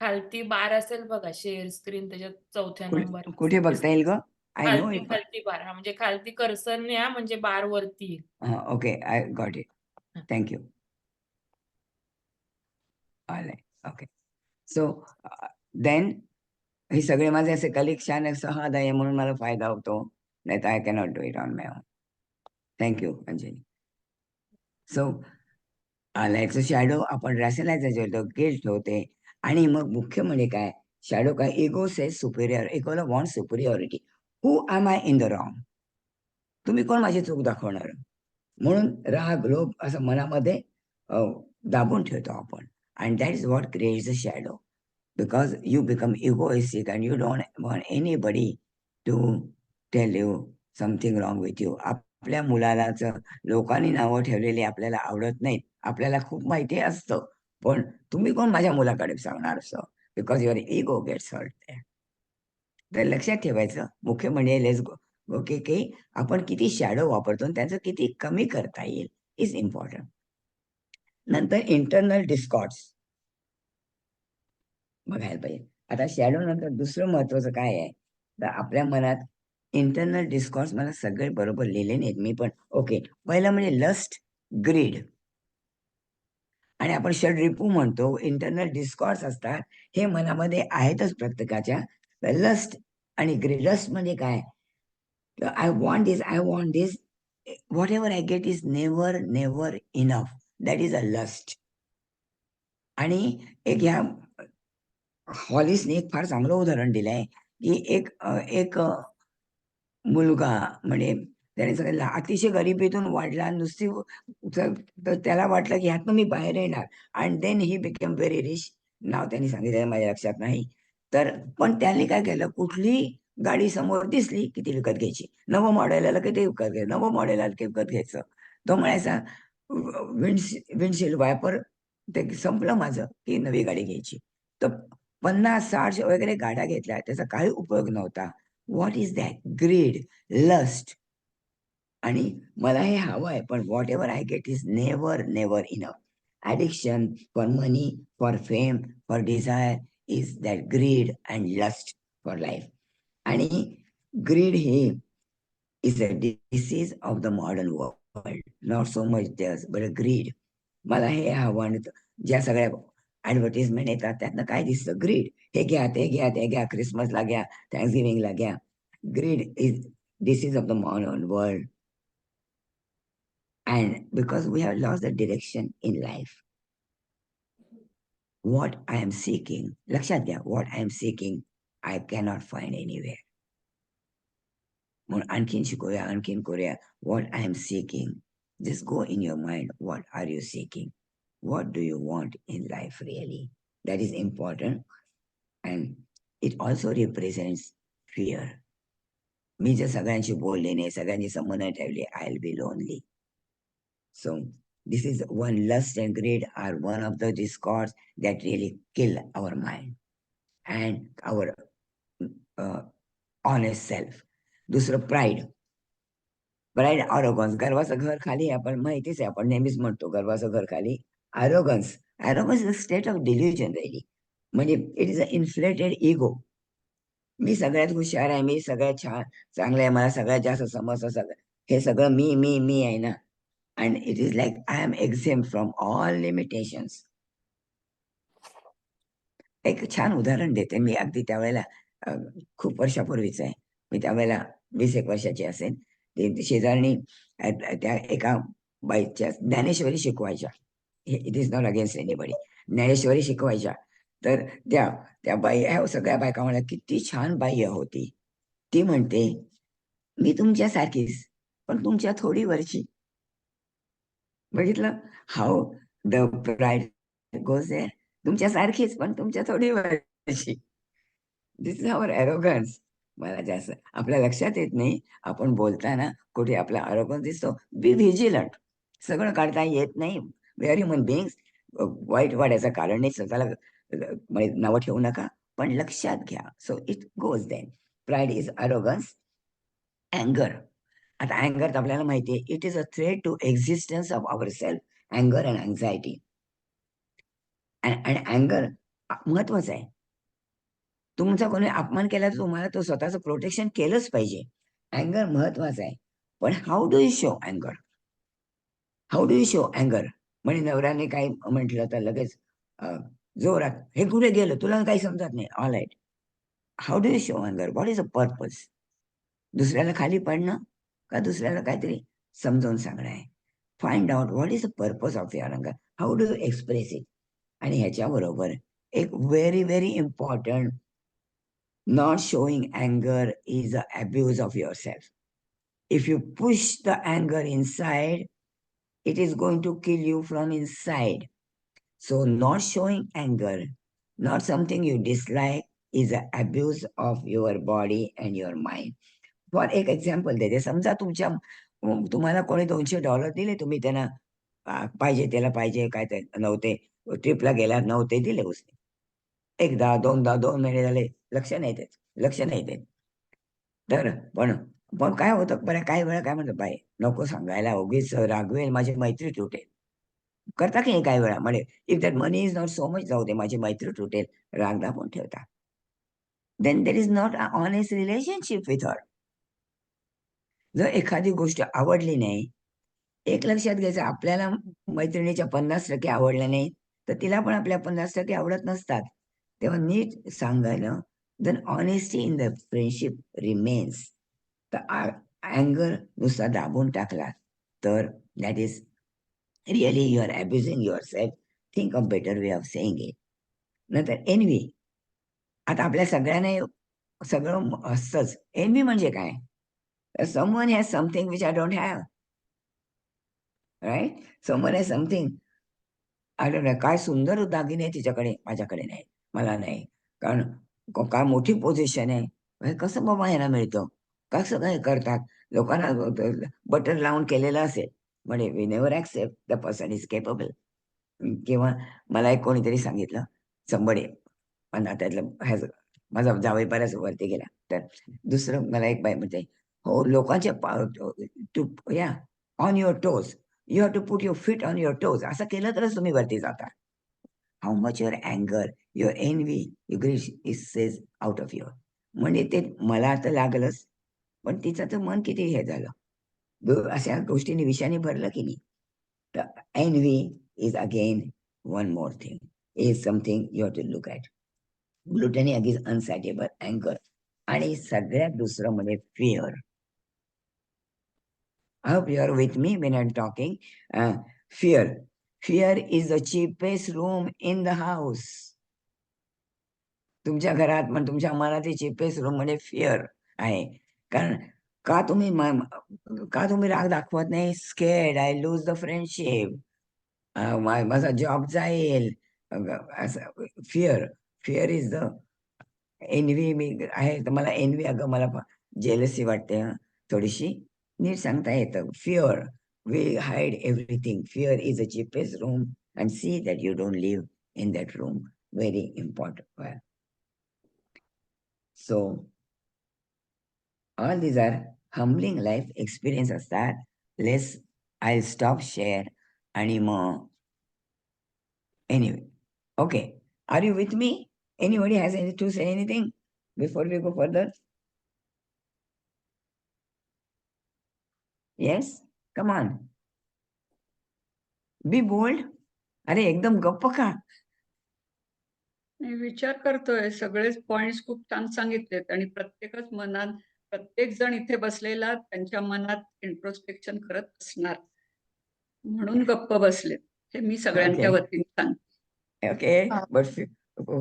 खालती बार असेल बघा, शेअर स्क्रीन, त्याच्यात 4थ्या नंबर कुठे बघता येईल ग? आय नो खालती इट. खालती बार, हा म्हणजे खालती कर्सर न्या म्हणजे बार वरती येईल. Okay, I got it. Thank you. Okay, so then हे सगळे माझे असे कलिक छान सहद आहे म्हणून मला फायदा होतो, नाही तर I cannot do it on my own. Thank you Anjali. So लाईकचं शॅडो आपण रॅशनलाइज होतो, गिल्ट होते. आणि मग मुख्य म्हणजे काय, शॅडो काय, इगो सेज सुपेरियर, इगोला want superiority. Who am I in the wrong? तुम्ही कोण माझी चूक दाखवणार? म्हणून राग लोभ असं मनामध्ये दाबून ठेवतो आपण, and that is what creates a shadow, because you become egoistic and you don't want anybody to tell you something wrong with you. आपल्या मुलालाच लोकांनी नावं ठेवलेली आपल्याला आवडत नाहीत, आपल्याला खूप माहिती असतं, पण तुम्ही कोण माझ्या मुलाकडे सांगणार असं, because your ego gets hurt. तर लक्षात ठेवायचं मुख्य म्हणजे लेट्स ओके की आपण किती शॅडो वापरतो आणि त्याचं किती कमी करता येईल इज इम्पॉर्टंट. नंतर इंटरनल डिस्कॉर्ड्स बघायला पाहिजे. आता शॅडो नंतर दुसरं महत्वाचं काय आहे, तर आपल्या मनात इंटरनल डिस्कॉर्ड्स मला सगळे बरोबर लिहिले नाहीत मी, पण ओके. पहिलं म्हणजे लस्ट, ग्रीड, आणि आपण षडरिपू म्हणतो. इंटरनल डिस्कॉर्ड्स असतात, हे मनामध्ये आहेतच प्रत्येकाच्या. लस्ट आणि ग्रीड. लस्ट म्हणजे काय, I want this, whatever I get is never enough. That is a lust. आणि एक ह्या हॉलिसने एक फार चांगलं उदाहरण दिलंय की एक मुलगा म्हणजे त्याने सगळं अतिशय गरिबीतून वाढला, नुसती तर त्याला वाटलं की ह्यातनं मी बाहेर येणार, and then he became very rich. नाव त्यांनी सांगितलं माझ्या लक्षात नाही. तर पण त्यांनी काय केलं, कुठली गाडी समोर दिसली की ती विकत घ्यायची. नवं मॉडेल आलं की ते विकत घ्यायचं, नवं मॉडेल आलं की विकत घ्यायचं. तो म्हणायचा विंडशील्ड वायपर ते संपलं माझं की नवी गाडी घ्यायची. तर 50-60 वगैरे गाड्या घेतल्या, त्याचा काही उपयोग नव्हता. What is that? Greed, lust. आणि मला हे हवं आहे, पण whatever I get is never enough. Addiction for money, for fame, for desire is that greed and lust for life. आणि ग्रीड हे is a disease of the modern world, not so much just but greed. मला हे हवं, आणि ज्या सगळ्या ॲडव्हर्टिजमेंट येतात त्यातनं काय दिसतं, ग्रीड. हे घ्या, ते घ्या, ते घ्या, क्रिसमसला घ्या, थँक्सगिव्हिंगला घ्या. Grid is disease of the modern world. And because we have lost the direction in life, what I am seeking, लक्षात घ्या, what I am seeking, I cannot find anywhere. म्हणून आणखीन शिकूया, आणखीन करूया. What I am seeking, just go in your mind, what are you seeking? What do you want in life really? That is important. And it also represents fear. मी जर सगळ्यांशी बोलले नाही, सगळ्यांची संबंध ठेवले, I'll be lonely. So this is one, lust and greed are one of the discords that really kill our mind and our honest self. दुसरं प्राईड. प्राईड, arrogance, गर्वाचं घर खाली. आपण माहितीच आहे, आपण नेहमीच म्हणतो गर्वाचं घर खाली. Arrogance is a state of delusion really. म्हणजे it is a inflated ego. मी सगळ्यात हुशार आहे, मी सगळ्यात छान चांगलं आहे, मला सगळ्यात जास्त समजतं, सगळं हे सगळं मी आहे ना. And it is like I am exempt from all limitations. एक छान उदाहरण देते मी. अगदी त्यावेळेला खूप वर्षापूर्वीच आहे. मी त्यावेळेला 20-1 वर्षाची असेल. ते शेजारणी त्या एका बाईच्या ज्ञानेश्वरी शिकवायच्या. It is not against anybody. Dnyaneshwari शिकवायच्या. तर त्या बाई सगळ्या बायका म्हणल्या, किती छान बाई होती. ती म्हणते, मी तुमच्यासारखीच, पण तुमच्या थोडी वरची. बघितलं how the pride goes there. तुमच्यासारखीच, पण तुमच्या थोडी वरची. This is our arrogance. मला जास्त आपल्या लक्षात येत नाही. आपण बोलताना कुठे आपला एरोगन्स दिसतो. बी व्हिजिलंट. सगळं काढता येत नाही. We are human beings. वाईट वाढायचं कारण नाही. स्वतःला नावं ठेवू नका, पण लक्षात घ्या. So it goes then. Pride is एरोगन्स. अँगर. आता अँगर तर आपल्याला माहिती आहे, it is a threat to existence of our self. अँगर and anxiety. And अँगर महत्वाचं आहे. तुमचा कोणी अपमान केला तर तुम्हाला तो स्वतःचं प्रोटेक्शन केलंच पाहिजे. अँगर महत्वाचं आहे. पण how do you show अँगर? How do you show अँगर? म्हणजे नवऱ्याने काही म्हटलं तर लगेच जोरात, हे कुठे गेलं, तुला काही समजत नाही. All right. How do you show अँगर? What is a purpose? दुसऱ्याला खाली पडणं का दुसऱ्याला काहीतरी समजावून सांगणं आहे? Find out what is the purpose of your अँगर. How do you express it? आणि ह्याच्याबरोबर एक very very important, not showing anger is an abuse of yourself. If you push the anger inside, it is going to kill you from inside. So not showing anger, not something you dislike, is an abuse of your body and your mind. For एक example देते. समजा तुम्हाला कोणी $200 दिले, तुम्ही त्यांना पाहिजे त्याला पाहिजे काय ते नव्हते, ट्रिपला गेला नव्हते, दिले उसने. एकदा दोनदा 2 महिने झाले, लक्ष नाही देत. तर पण काय होतं, बरं काही वेळा काय म्हणतो, बाई नको सांगायला, उगीच रागवेल, माझी मैत्री तुटेल. करता की नाही काही वेळा. म्हणजे if that money is not so much, जाऊ दे, माझी मैत्री तुटेल, राग दाबून ठेवता. Then there is not a honest relationship with her. जर एखादी गोष्ट आवडली नाही, एक लक्षात घ्यायचं, आपल्याला मैत्रिणीच्या 50% आवडल्या नाही, तर तिला पण आपल्या 50% आवडत नसतात. तेव्हा नीट सांगायला, then honesty in the friendship remains. तर अँगर नुसता दाबून टाकला तर that is really you are abusing yourself. Think of better way of saying it. नंतर एनवी. आता आपल्या सगळ्यांना सगळं असतंच. एनवी म्हणजे काय? Someone has something which I don't have. Right? Someone has something. I don't know, काय सुंदर दागिने तिच्याकडे, माझ्याकडे नाही, मला नाही. कारण काय मोठी पोझिशन आहे, हे कसं बाबा ह्याला मिळतं, कसं काय करतात. लोकांना बटर लावून केलेलं असेल, म्हणजे we never accept the person is capable. किंवा मला एक कोणीतरी सांगितलं, संबडी, पण त्यातलं माझा जावई बऱ्याच वरती गेला, तर दुसरं मला एक बाई म्हणते, हो लोकांच्या या on your toes, you have to put your feet on your toes. असं केलं तरच तुम्ही वरती जाता. हाऊ मच युअर अँगर, your envy, you greed is says out of your. म्हणजे ते मला तर लागलंच, पण तिचं तर मन किती हे झालं, अशा गोष्टींनी विषयाने भरलं की नाही. तर envy is again one more thing, is something you have to look at. Gluttony is unsatiable, अँगर. आणि सगळ्यात दुसरं म्हणजे fear. I hope you are with me when I'm talking. Fear. Fear is the cheapest room in the house. तुमच्या घरात पण तुमच्या मनात cheapest room म्हणजे fear आहे. कारण का तुम्ही राग दाखवत नाही? Scared, I lose the friendship. माझा जॉब जाईल. Fear is the envy. मी आहे तर मला एनवी, अगं मला जेलसी वाटते थोडीशी. नीट सांगता येतं. Fear, we hide everything. Fear is a cheapest room and see that you don't live in that room. Very important. So all these are humbling life experience असतात. लेस आय स्टॉप शेअर आणि मग anyway. Okay, are you with me? Anybody has to say anything before we go further? Yes, come on. Be bold. अरे एकदम गप्प का? मी विचार करतोय, सगळेच पॉइंट्स खूप छान सांगितलेत आणि प्रत्येक जण इथे बसलेला त्यांच्या मनात इंट्रोस्पेक्शन करत असणार म्हणून गप्प बसलेत. हे मी सगळ्यांच्या वतीने सांगते. ओके, बट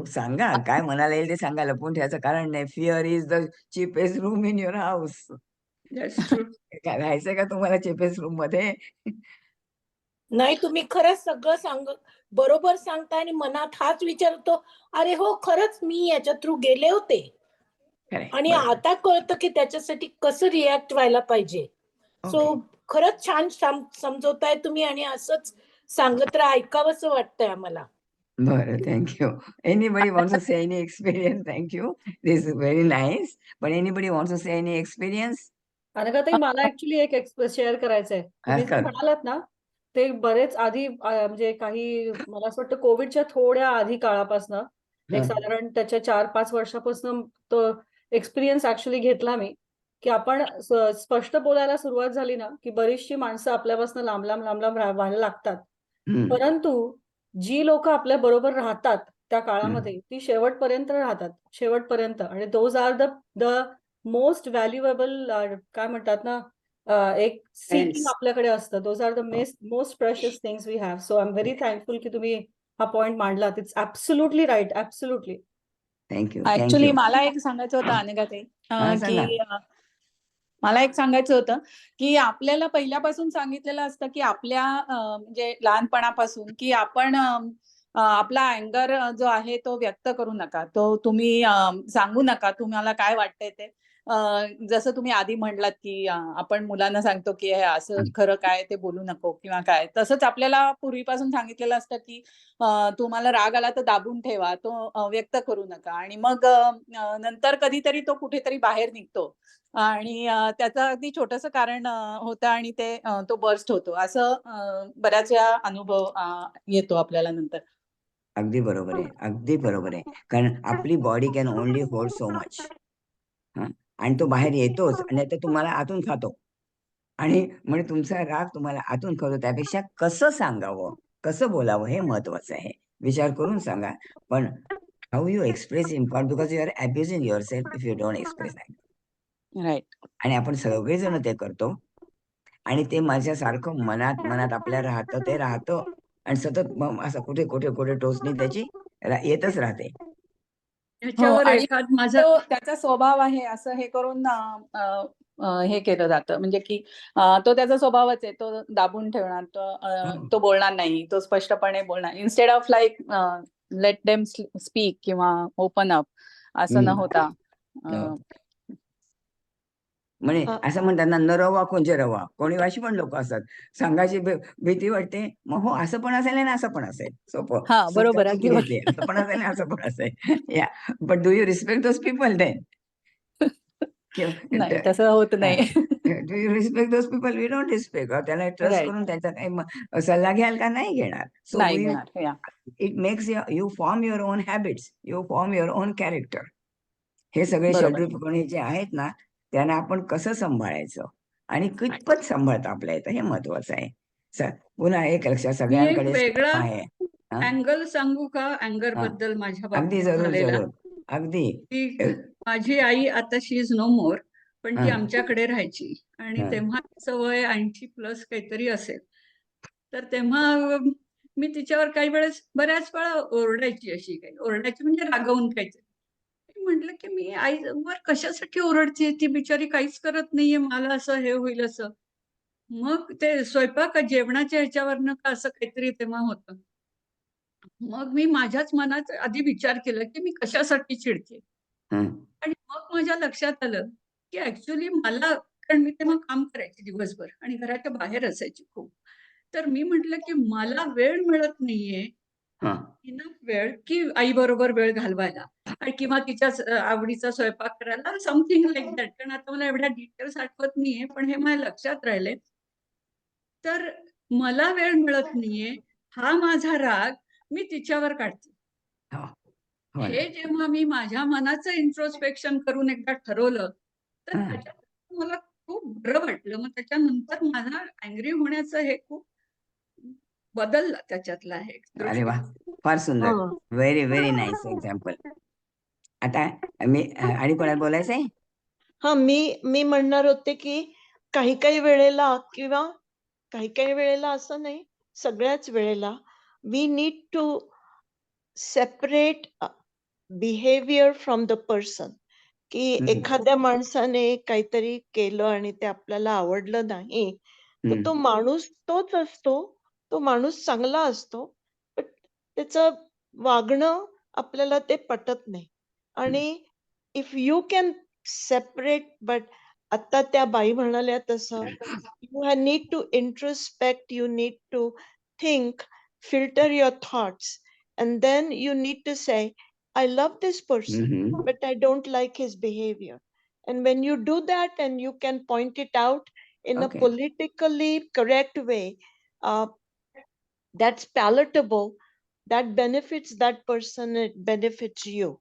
सांगा काय म्हणाला येईल ते सांगा. लपून ठेवायचं कारण नाही. Fear is the cheapest room in your house. काय राहायचंय का तुम्हाला चीपेस्ट रूम मध्ये? नाही, तुम्ही खरंच सगळं बरोबर सांगता आणि मनात हाच विचारतो, अरे हो खरंच मी याच्या थ्रू गेले होते आणि आता कळतं की त्याच्यासाठी कसं रिॲक्ट व्हायला पाहिजे. सो खरंच छान समजवताय तुम्ही आणि असंच सांगत राहा, ऐकावंसं वाटतंय आम्हाला. बरं, thank you. Anybody wants to say any experience? Thank you, this is very nice. पण anybody wants to say any experience? अनघाताई, मला ऍक्च्युली एक शेअर करायचंय. तुम्ही जे म्हणालात ना ते बरेच आधी म्हणजे काही मला असं वाटतं कोविडच्या थोड्या आधी काळापासून एक साधारण त्याच्या 4-5 वर्षापासून तो एक्सपिरियन्स ऍक्च्युली घेतला मी, की आपण स्पष्ट बोलायला सुरुवात झाली ना की बरीचशी माणसं आपल्यापासून लांब लांब व्हायला लागतात. परंतु जी लोक आपल्या बरोबर राहतात त्या काळामध्ये ती शेवटपर्यंत राहतात, शेवटपर्यंत. आणि those are the most valuable काय म्हणतात ना, एक सीकिंग आपल्याकडे असतं. Those are the most precious things we have. So I am very thankful की तुम्ही हा पॉइंट मांडलात. It's absolutely right, absolutely. Thank you. Actually मला एक सांगायचं होतं अनघाताई, की मला एक सांगायचं होतं की आपल्याला पहिल्यापासून सांगितलेलं असतं की आपल्या म्हणजे लहानपणापासून की आपण आपला अँगर जो आहे तो व्यक्त करू नका, तो तुम्ही सांगू नका तुम्हाला काय वाटतंय ते. जसं तुम्ही आधी म्हणलात की आपण मुलांना सांगतो की हे असं खरं काय ते बोलू नको किंवा काय, तसंच आपल्याला पूर्वीपासून सांगितलेलं असतं की तुम्हाला राग आला तर दाबून ठेवा, तो व्यक्त करू नका. आणि मग नंतर कधीतरी तो कुठेतरी बाहेर निघतो आणि त्याचं अगदी छोटंसं कारण होतं आणि ते तो बर्स्ट होतो. असं बऱ्याच वेळा अनुभव येतो आपल्याला नंतर. अगदी बरोबर आहे, अगदी बरोबर आहे. कारण आपली body can only hold so much. आणि तो बाहेर येतोच आणि आता तुम्हाला आतून खातो आणि म्हणजे तुमचा राग तुम्हाला आतून खातो. त्यापेक्षा कसं सांगावं, कसं बोलावं हे महत्वाचं आहे. विचार करून सांगा. पण how you express important, because you are abusing yourself if you don't express अँगर. राईट. आणि आपण सगळेजण ते करतो आणि ते माझ्यासारखं मनात आपल्या राहतं, ते राहतं आणि सतत असं कुठे टोचणी त्याची येतच राहते. त्याचा स्वभाव आहे असं हे करून हे केलं जातं, म्हणजे की तो त्याचा स्वभावच आहे, तो दाबून ठेवणार, तो बोलणार नाही, तो स्पष्टपणे बोलणार. Instead of like let them speak किंवा ओपन अप असं न होता. म्हणजे असं म्हणतात ना, न रवा कोणचे रवा. कोणी अशी पण लोक असतात, सांगायची भीती वाटते, मग हो असं पण असेल आणि असं पण असेल. सोपं बरोबर. असं पण असेल असं पण असेल. या but do you respect those people then? नाही, तसं होत नाही. Do you respect those people? We don't respect. त्याला ट्रस्ट करून त्यांचा काही सल्ला घ्याल का? नाही घेणार. So it makes you form your own habits, you form your own character. हे सगळे षड्रूपपणे जे आहेत ना, त्यांना आपण कसं सांभाळायचं आणि कितपत सांभाळता आपल्या येतं हे महत्वाचं आहे. पुन्हा एक लक्षात सगळ्यांकडे आहे. अँगल सांगू का अँगर बद्दल? माझ्या अगदी जरूर, अगदी. माझी आई आता शी इज नो मोर, पण ती आमच्याकडे राहायची आणि हा. तेव्हा तिचं वय 80+ काहीतरी असेल. तर तेव्हा मी तिच्यावर काही वेळेस बऱ्याच वेळा ओरडायची, अशी काही ओरडायची म्हणजे रागवून काहीतरी. म्हटलं की मी आईवर कशासाठी ओरडते, ती बिचारी काहीच करत नाहीये, मला असं हे होईल असं. मग ते स्वयंपाक जेवणाच्या ह्याच्यावरनं का असं काहीतरी तेव्हा होतं. मग मी माझ्याच मनात आधी विचार केला की मी कशासाठी चिडते. आणि मग माझ्या लक्षात आलं की ऍक्च्युली मला, कारण मी तेव्हा काम करायचे दिवसभर आणि घराच्या बाहेर असायची खूप. तर मी म्हटलं की मला वेळ मिळत नाहीये, इनफ वेळ की आई बरोबर वेळ घालवायला आणि किंवा तिच्या आवडीचा स्वयंपाक करायला, समथिंग लाईक दॅट. कारण आता मला एवढ्या डिटेल्स आठवत नाहीये, पण हे माझ्या लक्षात राहिले. तर मला वेळ मिळत नाहीये हा माझा राग मी तिच्यावर काढते. हे जेव्हा मी माझ्या मनाचं इंट्रोस्पेक्शन करून एकदा ठरवलं, तर त्याच्यात मला खूप बरं वाटलं. मग त्याच्यानंतर माझा अँग्री होण्याचं हे खूप बदललं त्याच्यातला हे. अरे वा, फार सुंदर. Very very nice example. आता मी आणि कोणाला बोलायचंय? हा, मी म्हणणार होते की काही काही वेळेला किंवा काही काही वेळेला असं नाही, सगळ्याच वेळेला we need to separate behaviour from the person. की एखाद्या माणसाने काहीतरी केलं आणि ते आपल्याला आवडलं नाही, तर तो माणूस तोच असतो, तो माणूस चांगला असतो, पण त्याचं वागणं आपल्याला ते पटत नाही. आणि if you can separate, but आता त्या बाई म्हणाल्या तसं, you need to introspect, you need to think, filter your thoughts, and then you need to say, I love this person, but I don't like his behavior. And when you do that and you can point it out in a politically correct way, uh, that's palatable, that benefits that person, it benefits you.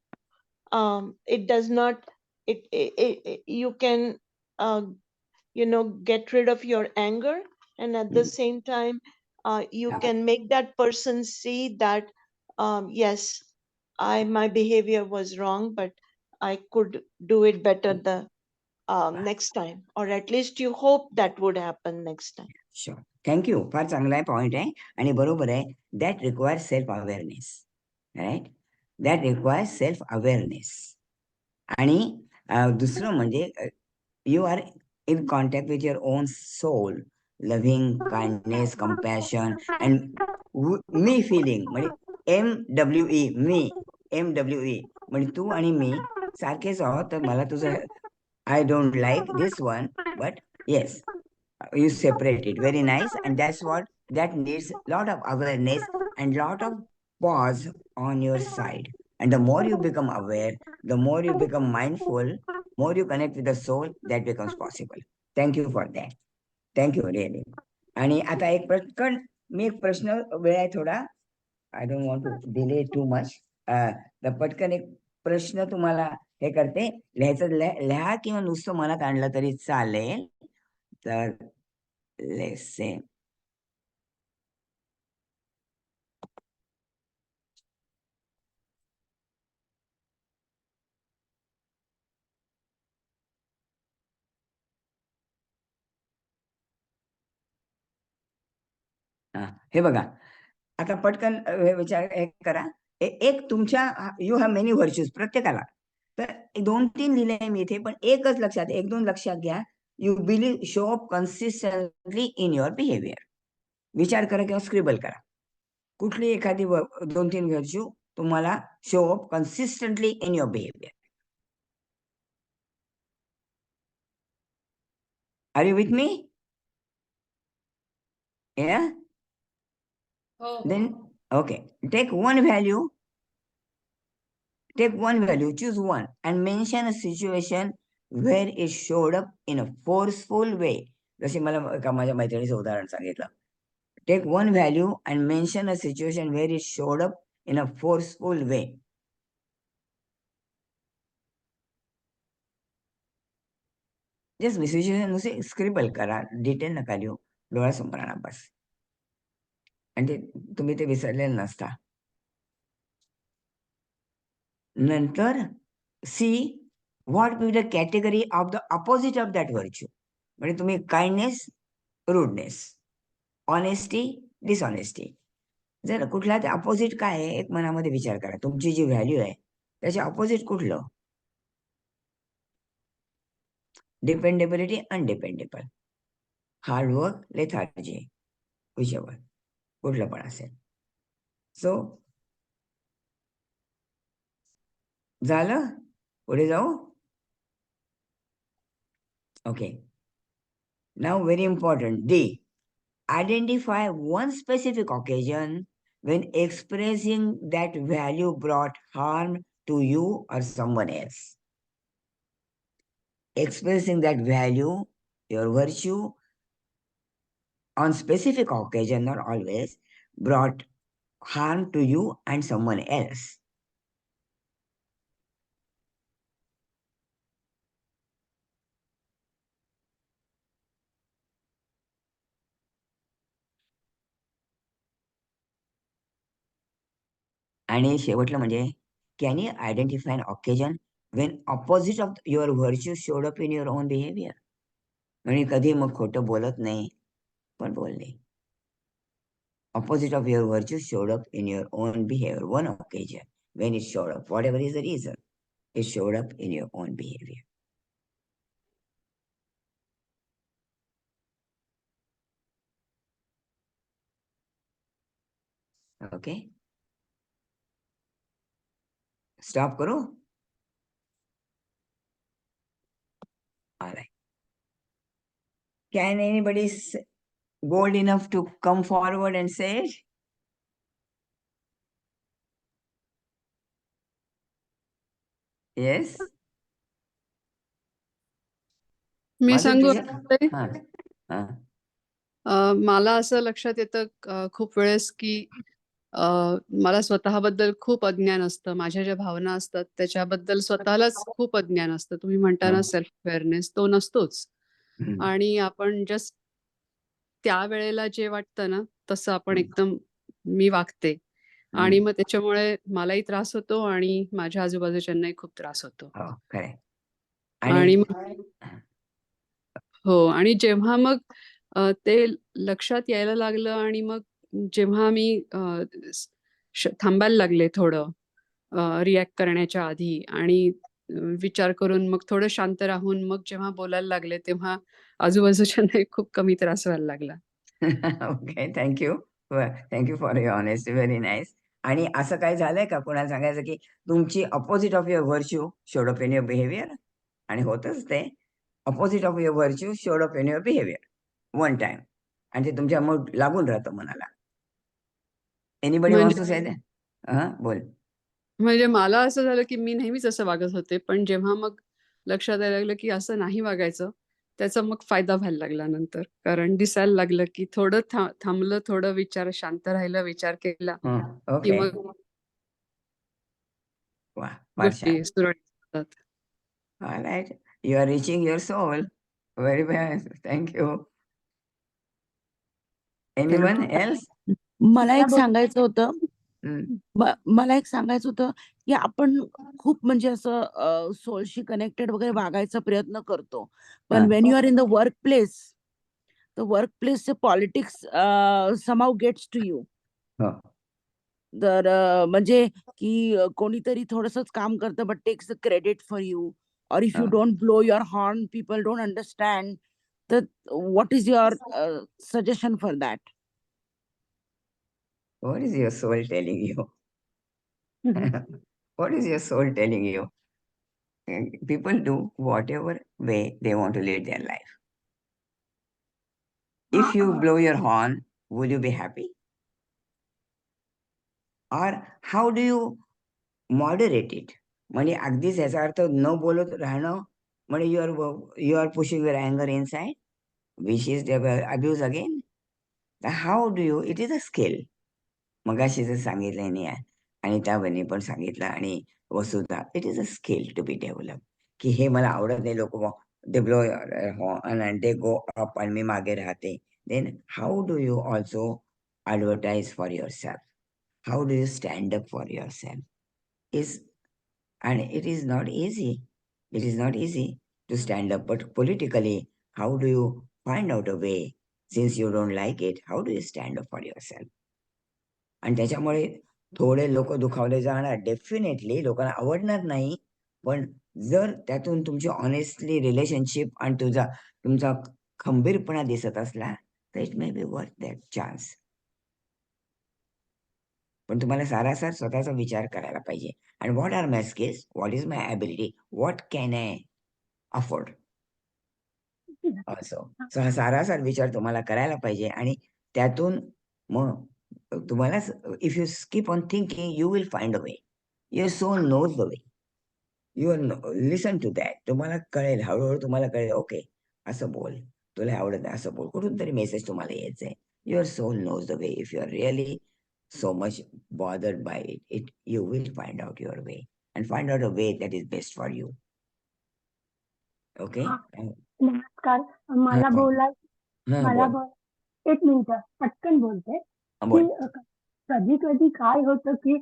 It does not, you can, get rid of your anger, and at the same time, you can make that person see that, yes, my behavior was wrong, but I could do it better the next time, or at least you hope that would happen next time. Sure, thank you. फार चांगला पॉइंट आहे आणि बरोबर आहे. That requires self awareness, right? That requires self awareness. आणि दुसरं म्हणजे you are in contact with your own soul, loving, kindness, compassion and me feeling, म्हणजे MWE, मी, MWE म्हणजे तू आणि मी सारखेच आहोत. तर मला तुझं I don't like this one, but yes, you separate it. Very nice. And that's what that needs lot of awareness and lot of pause on your side. And the more you become aware, the more you become mindful, more you connect with the soul, that becomes possible. Thank you for that. Thank you really. आणि आता एक पटकन मी एक प्रश्न, वेळ आहे थोडा, I don't want to delay too much. पटकन एक प्रश्न तुम्हाला हे करते, लिहायचं लिहा किंवा नुसतं मनात आणलं तरी चालेल. तर let's say, हे बघा, आता पटकन विचार हे करा. एक तुमच्या, यू हॅव मेनी व्हर्च्यूज प्रत्येकाला, तर 2-3 लिहिले मी इथे, पण एकच लक्षात, 1-2 लक्षात घ्या. You believe, show up consistently in your behaviour. विचार करा किंवा स्क्रिबल करा, कुठली एखादी 2-3 व्हर्च्यू तुम्हाला show up consistently in your behaviour. Are you with me? Yeah? Then, okay, take one value, choose one, and mention a situation where it showed up in a forceful way. जसे मला माझ्या मैत्रिणीचं उदाहरण सांगितलं. Take one value and mention a situation where it showed up in a forceful way. Just situation नुसार स्क्रिबल करा, डिटेल नका लिहू, डोळ्यासमोर आणा बस. आणि तुम्ही ते विसरलेलं नसता. नंतर C what will be the category of the opposite of that virtue? म्हणजे तुम्ही काइंडनेस, रुडनेस, ऑनेस्टी, डिसऑनेस्टी, जर कुठला ते अपोजिट काय आहे एक मनामध्ये विचार करा. तुमची जी व्हॅल्यू आहे त्याचे अपोजिट कुठलं? डिपेंडेबिलिटी, अनडिपेंडेबल, हार्डवर्क, लेथार्जी, विचेवर कुठलं पण असेल. सो झालं, पुढे जाऊ. Okay, now very important, D, identify one specific occasion when expressing that value brought harm to you or someone else. Expressing that value, your virtue, on specific occasion, not always, brought harm to you and someone else. आणि शेवटलं म्हणजे, can you identify an occasion when opposite of your virtue showed up in your own behavior? म्हणजे कधी मग खोटं बोलत नाही पण बोलले. Opposite of your virtue showed up in your own behavior. One occasion when it showed up, whatever is the reason, it showed up in your own behavior. Okay? Stop karo. All right. Can anybody bold enough to come forward and say it? Yes? मी माधुरी, सांगू तुझ्या- आता? हा, हा. मला असं लक्षात येतं खूप वेळेस की मला स्वतःबद्दल खूप अज्ञान असतं. माझ्या ज्या भावना असतात त्याच्याबद्दल स्वतःलाच खूप अज्ञान असतं. तुम्ही म्हणता ना सेल्फ अवेअरनेस, तो नसतोच. हम्म. आणि आपण जस्ट त्यावेळेला जे वाटतं ना तसं आपण एकदम मी वागते. आणि मग त्याच्यामुळे मलाही त्रास होतो आणि माझ्या आजूबाजूच्यांनाही खूप त्रास होतो. हो, खरंय. आणि हो, आणि जेव्हा मग ते लक्षात यायला लागलं आणि मग जेव्हा मी थांबायला लागले थोडं रिॲक्ट करण्याच्या आधी आणि विचार करून मग थोडं शांत राहून मग जेव्हा बोलायला लागले तेव्हा आजूबाजूच्यांना खूप कमी त्रास व्हायला लागला. Okay, thank you. Thank you for your honesty, very nice. आणि असं काय झालंय का कोणाला सांगायचं की तुमची opposite of your virtue showed up in your behaviour? आणि होतच ते, opposite of your virtue showed up in your behaviour one time, आणि ते तुमच्या मग लागून राहतं मनाला. Anybody wants to say that? हां, बोल. म्हणजे मला असं झालं की मी नेहमीच असं वागत होते, पण जेव्हा मग लक्षात यायला लागलं की असं नाही वागायचं, त्याचा मग फायदा व्हायला लागला नंतर. कारण दिसायला लागलं की थोडं थांबलं, थोडं विचार, शांत राहिलं, विचार केला की ओके. मग वा, फार गोष्टी छान. सुरळीत होतात. All right, you are reaching your soul. Very well, thank you. Anyone else? मला एक सांगायचं होतं मला एक सांगायचं होतं की आपण खूप म्हणजे असं सोलशी कनेक्टेड वगैरे वागायचा प्रयत्न करतो, पण when you are in the workplace, the work प्लेसचे politics somehow gets to you. तर म्हणजे की कोणीतरी थोडंसंच काम करतं but takes the credit for you, और if you don't blow your horn, people don't understand. तर what is your suggestion for that? What is your soul telling you? What is your soul telling you? People do whatever way they want to lead their life. If you blow your horn, will you be happy? Or how do you moderate it? म्हणजे अगदीच याचा अर्थ न बोलत राहणं म्हणजे you are pushing your anger inside, which is abuse again. How do you? It is a skill. मगाशी जर सांगितलं नाही आणि त्यावेळी पण सांगितलं आणि Vasudha, it is a skill to be develop, की हे मला आवडत नाही, लोक they blow and they go up आणि मी मागे राहते. Then how do you also advertise for yourself? How do you stand up for yourself? Is, आणि it is not easy. It is not easy to stand up, but politically, how do you find out a way? Since you don't like it, how do you stand up for yourself? आणि त्याच्यामुळे थोडे लोक दुखावले जाणार, डेफिनेटली लोकांना आवडणार नाही, पण जर त्यातून तुमची ऑनेस्टली रिलेशनशिप आणि तुमचा खंबीरपणा दिसत असला तर it may be worth that chance. पण तुम्हाला सारासार स्वतःचा विचार करायला पाहिजे. आणि what are my skills, what is my ability, what can I afford. असो सो हा सारासार विचार तुम्हाला करायला पाहिजे. आणि त्यातून मग तुम्हाला, if you keep on thinking, you will find a way. Your soul knows the way. You listen to that. तुम्हाला कळेल, हळूहळू तुम्हाला कळेल, ओके असं बोल, तुला आवडत नाही असं बोल, कुठून तरी मेसेज तुम्हाला यायचंय. Your soul knows the way. If you are really so much bothered by it, you will find out your way and find out a way that is best for you. Okay? नमस्कार. मला एक मिनिट पटकन बोलते की कधी कधी काय होतं की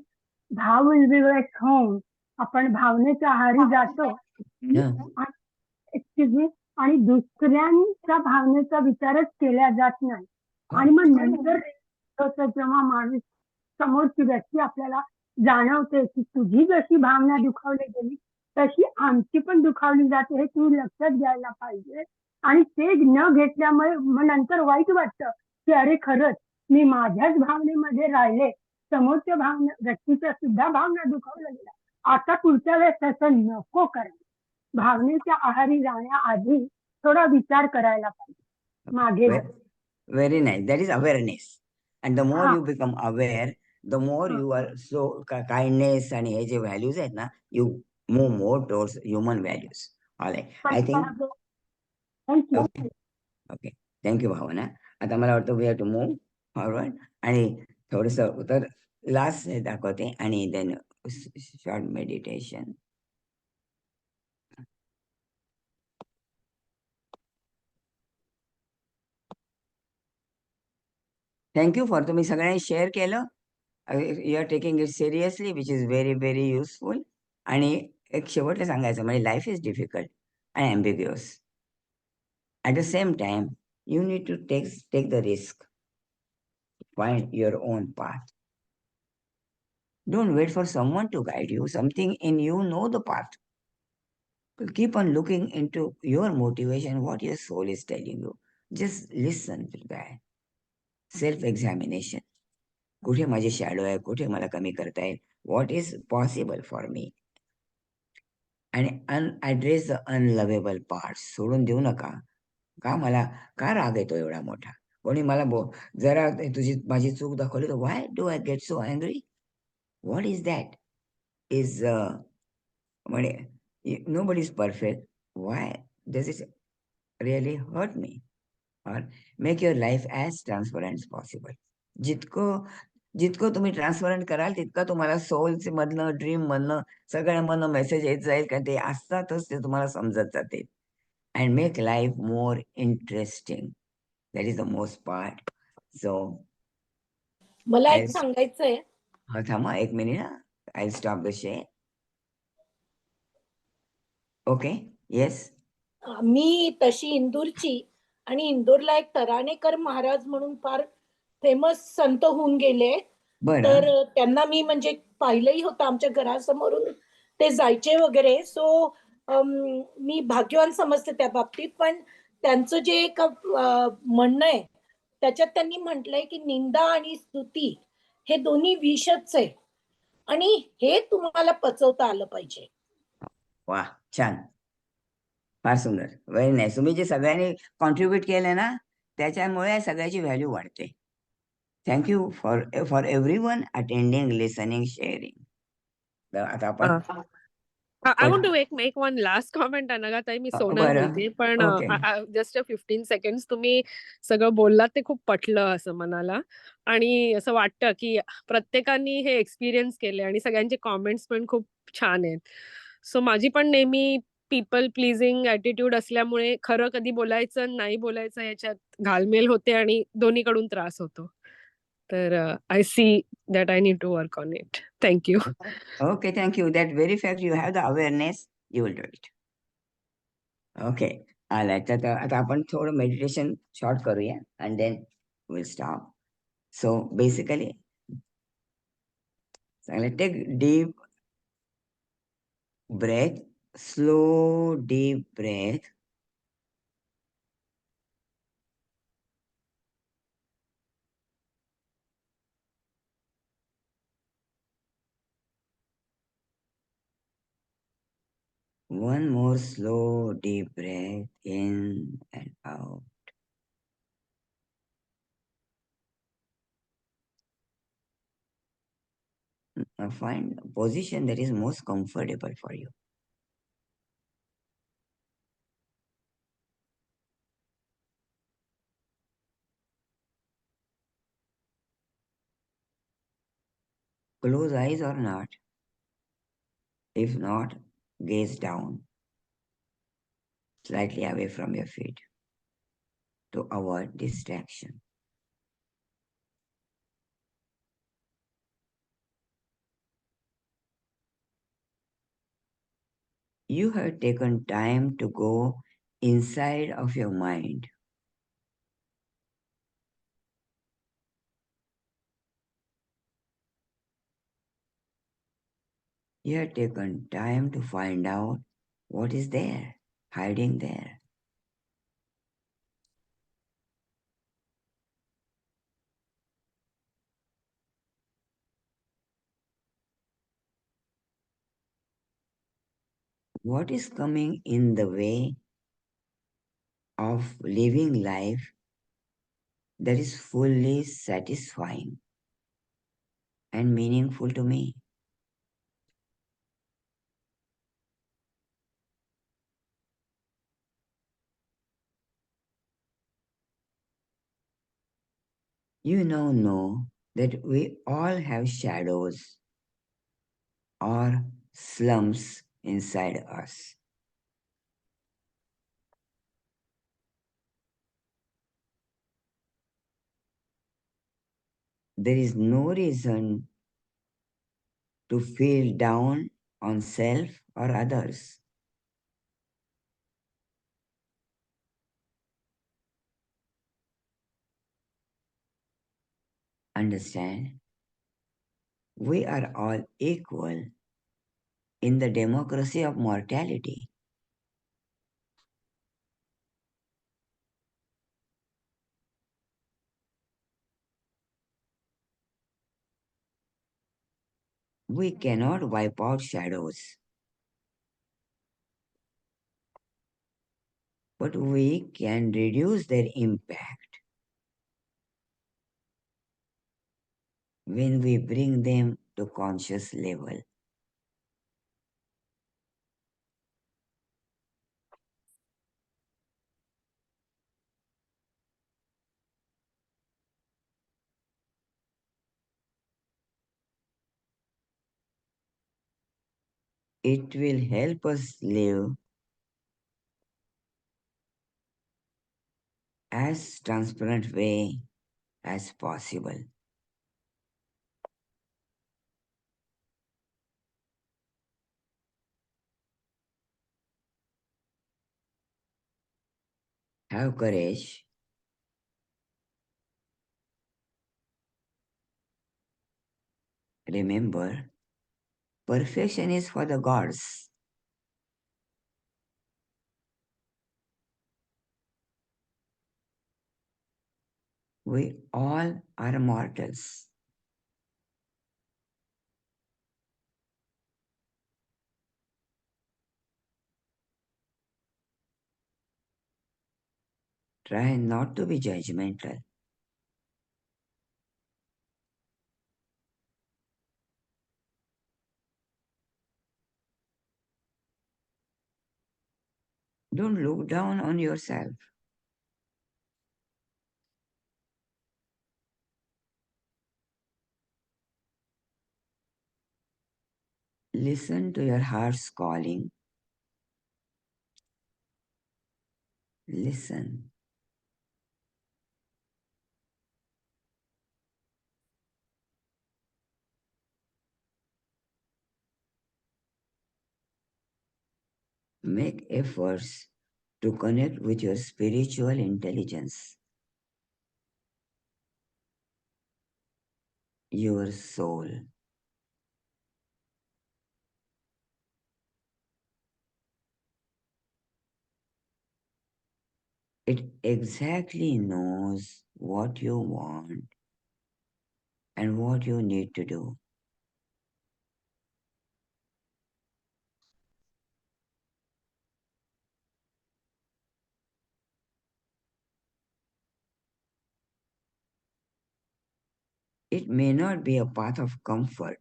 भाव होऊन आपण भावनेच्या आहारी जातो आणि दुसऱ्यांच्या भावनेचा विचारच केला जात नाही. आणि मग नंतर जेव्हा माणूस समोरची व्यक्ती आपल्याला जाणवते की तुझी जशी भावना दुखावली गेली तशी आमची पण दुखावली जाते, हे तू लक्षात घ्यायला पाहिजे. आणि ते न घेतल्यामुळे मग नंतर वाईट वाटतं की अरे खरंच मी माझ्याच भावनेमध्ये राहिले, समोरच्या व्यक्तीच्या सुद्धा भावना दुखावल्या गेल्या. आता पुढच्या वेळेस तसं नको करायला. भावनेच्या आहारी जाण्याआधी थोडा विचार करायला पाहिजे मागे. Very nice. That is awareness. And the more you become aware, the more you are so kindness and हे जे values आहेत ना, you move more towards human values. All right. I think. Thank you. Okay. Thank you भावना. आता मला वाटतं we have to move forward. आणि थोडंसं तर लास्ट हे दाखवते आणि then short meditation. Thank you for तुम्ही सगळ्यांनी शेअर केलं. You are taking it seriously, which is very very useful. आणि एक शेवटला सांगायचं म्हणजे life is difficult and ambiguous. At the same time you need to take the risk, find your own path. Don't wait for someone to guide you. Something in you know the path. Keep on looking into your motivation, what your soul is telling you. Just listen to that. Self-examination. कुठे माझे शॅडो आहे, कुठे मला कमी करता येईल, what is possible for me. आणि अनॲड्रेस द अनलवेबल पार्ट. सोडून देऊ नका. का राग येतो एवढा मोठा, कोणी मला जरा माझी चूक दाखवली तर why do I get so angry. What is that is म्हणजे nobody is perfect. Why does it really hurt me. और make your life as transparent as possible. जितकं तुम्ही ट्रान्सपरंट कराल तितकं तुम्हाला सोलचे मधनं, ड्रीम मधनं, सगळ्यामधनं मेसेज येत जाईल, कारण ते असतातच, ते तुम्हाला समजत जाते. And make life more interesting. That is the most part. So मला एक सांगायचंय. थांबा एक minute. I stop the share. Okay. Yes. मी तशी इंदूरची, आणि इंदूरला एक तराणेकर महाराज म्हणून फार फेमस संत होऊन गेले. तर त्यांना मी म्हणजे पाहिलंही होतं, आमच्या घरासमोरून ते जायचे वगैरे. सो मी भाग्यवान समजते त्या बाबतीत. पण त्यांचं जे एक म्हणणं आहे त्याच्यात त्यांनी म्हटलंय की निंदा आणि स्तुती हे दोन्ही विषच आहे, आणि हे तुम्हाला पचवता आलं पाहिजे. वा, छान, फार सुंदर, व्हेरी नाईस. तुम्ही जे सगळ्यांनी कॉन्ट्रीब्युट केलं ना, त्याच्यामुळे सगळ्याची व्हॅल्यू वाढते. Thank you for everyone attending, listening, sharing. आता आपण I want to make one last comment, Anagha ताई. मी सोनल बोलते, पण जस्ट 15 सेकंड्स. तुम्ही सगळं बोललात ते खूप पटलं असं मनाला, आणि असं वाटतं की प्रत्येकाने हे एक्सपिरियन्स केले, आणि सगळ्यांचे कॉमेंट्स पण खूप छान आहेत. सो माझी पण नेहमी पीपल प्लीजिंग ॲटिट्यूड असल्यामुळे खरं कधी बोलायचं नाही बोलायचं याच्यात घालमेल होते, आणि दोन्हीकडून त्रास होतो. तर I see that I need to work on it. Thank you. Okay, thank you. That very fact you have the awareness, you will do it. Okay, आलाय. तर आता आपण थोडं मेडिटेशन शॉर्ट करूया and then will stop. So basically चांगलं, take deep breath, slow deep breath. One more slow deep breath in and out. Now find a position that is most comfortable for you. Close eyes or not. If not, gaze down, slightly away from your feet to avoid distraction. You have taken time to go inside of your mind. You have taken time to find out what is there, hiding there. What is coming in the way of living life that is fully satisfying and meaningful to me? You now know that we all have shadows or slumps inside us. There is no reason to feel down on self or others. Understand? We are all equal in the democracy of mortality. We cannot wipe out shadows, but we can reduce their impact when we bring them to conscious level. It will help us live as transparent way as possible. Have courage. Remember, perfection is for the gods. We all are mortals. Try not to be judgmental. Don't look down on yourself. Listen to your heart's calling. Listen. Make efforts to connect with your spiritual intelligence, your soul. It exactly knows what you want and what you need to do. It may not be a path of comfort,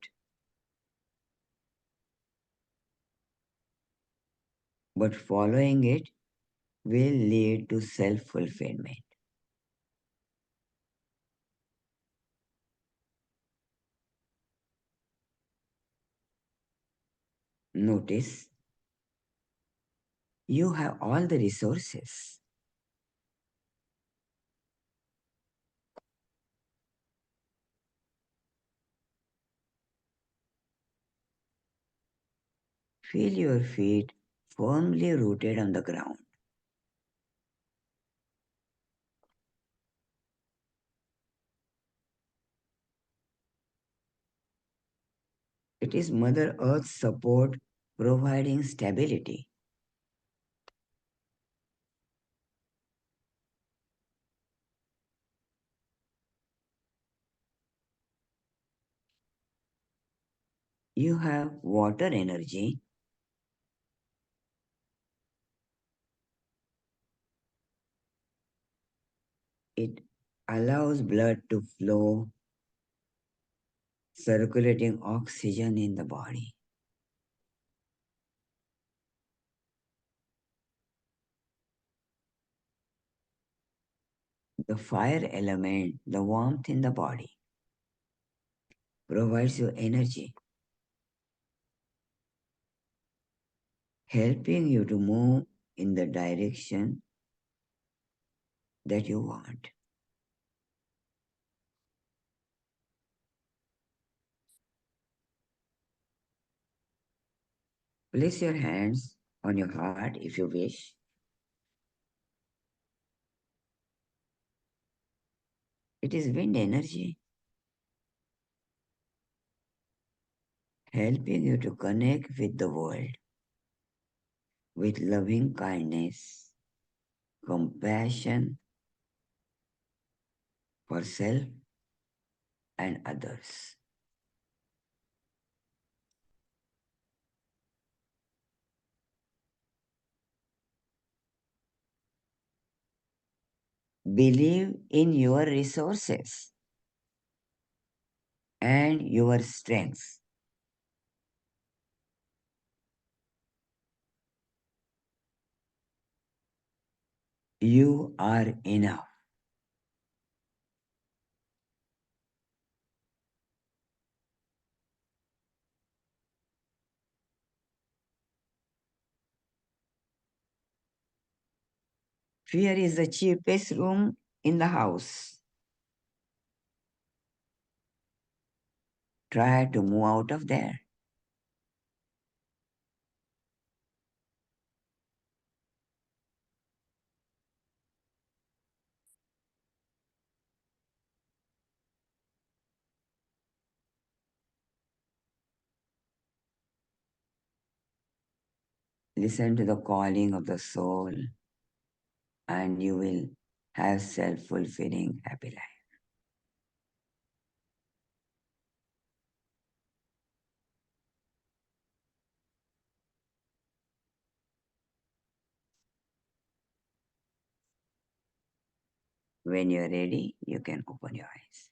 but following it will lead to self-fulfillment. Notice you have all the resources. Feel your feet firmly rooted on the ground. It is Mother Earth's support providing stability. You have water energy. It allows blood to flow, circulating oxygen in the body. The fire element, the warmth in the body, provides you energy, helping you to move in the direction that you want. Place your hands on your heart if you wish. It is wind energy, helping you to connect with the world with loving kindness, compassion for self and others. Believe in your resources and your strengths. You are enough. Fear is the cheapest room in the house. Try to move out of there. Listen to the calling of the soul, and you will have self-fulfilling happy life. When you're ready, you can open your eyes.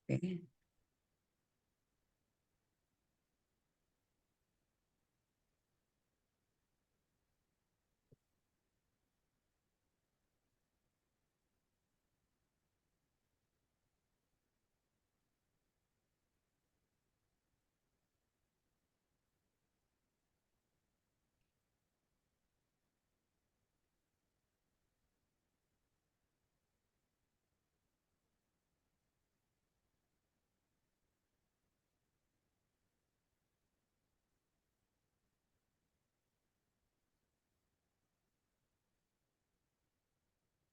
Okay.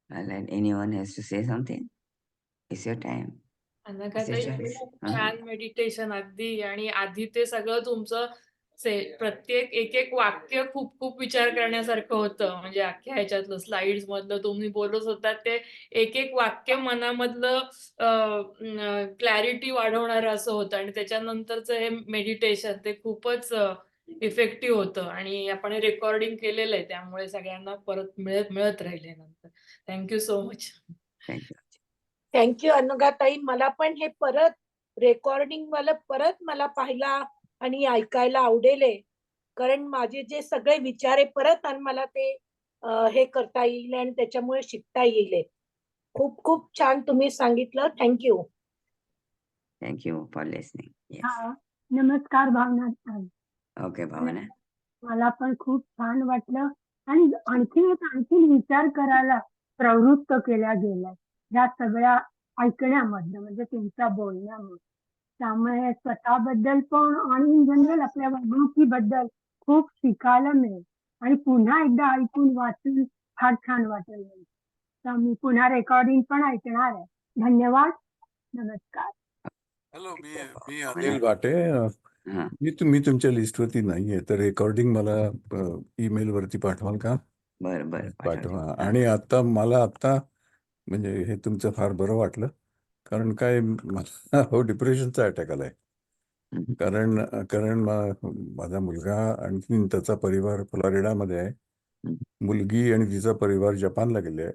And anyone has to say something? It's your time. Anagha It's your ताई, choice. खूप छान मेडिटेशन अगदी. आणि आधी ते सगळं तुमचं प्रत्येक एक वाक्य खूप खूप विचार करण्यासारखं होतं. म्हणजे अख्ख्या ह्याच्यातलं स्लाइड्स मधलं तुम्ही बोलत होता ते एक वाक्य मनामधलं क्लॅरिटी वाढवणारं असं होतं. आणि त्याच्यानंतरचं हे मेडिटेशन ते खूपच इफेक्टिव्ह होतं. आणि आपण रेकॉर्डिंग केलेलं आहे, त्यामुळे सगळ्यांना परत मिळत राहिले नंतर. Thank you so much. Thank you. Thank you Anagha ताई. मला पण हे परत रेकॉर्डिंग मला पाहायला आणि ऐकायला आवडेल, कारण माझे जे सगळे विचार आहे परत आणि मला ते हे करता येईल आणि त्याच्यामुळे शिकता येईल. खूप खूप छान तुम्ही सांगितलं. Thank you. Thank you for listening. Yes. हा, नमस्कार भावना ताई. ओके भावना. मला पण खूप छान वाटलं आणि आणखी विचार करायला प्रवृत्त केल्या गेल्या या सगळ्या ऐकण्यामधनं, म्हणजे तुमच्या बोलण्यामुळे. त्यामुळे स्वतःबद्दल पण आणि इन जनरल आपल्या वागणुकीबद्दल खूप शिकायला मिळेल. आणि पुन्हा एकदा ऐकून वाचून फार छान वाटेल. तर मी पुन्हा रेकॉर्डिंग पण ऐकणार आहे. धन्यवाद. नमस्कार. हॅलो, मी अनिल वाटे. मी तुमच्या लिस्टवरती नाहीये, तर रेकॉर्डिंग मला ईमेल वरती पाठवाल का? बरं पाठवा. आणि आता म्हणजे हे तुमचं फार बरं वाटलं, कारण काय मला डिप्रेशनचा अटॅक आलाय. कारण माझा मुलगा आणखी त्याचा परिवार फ्लोरिडामध्ये आहे. मुलगी आणि तिचा परिवार जपानला गेले आहे.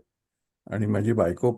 आणि माझी बायको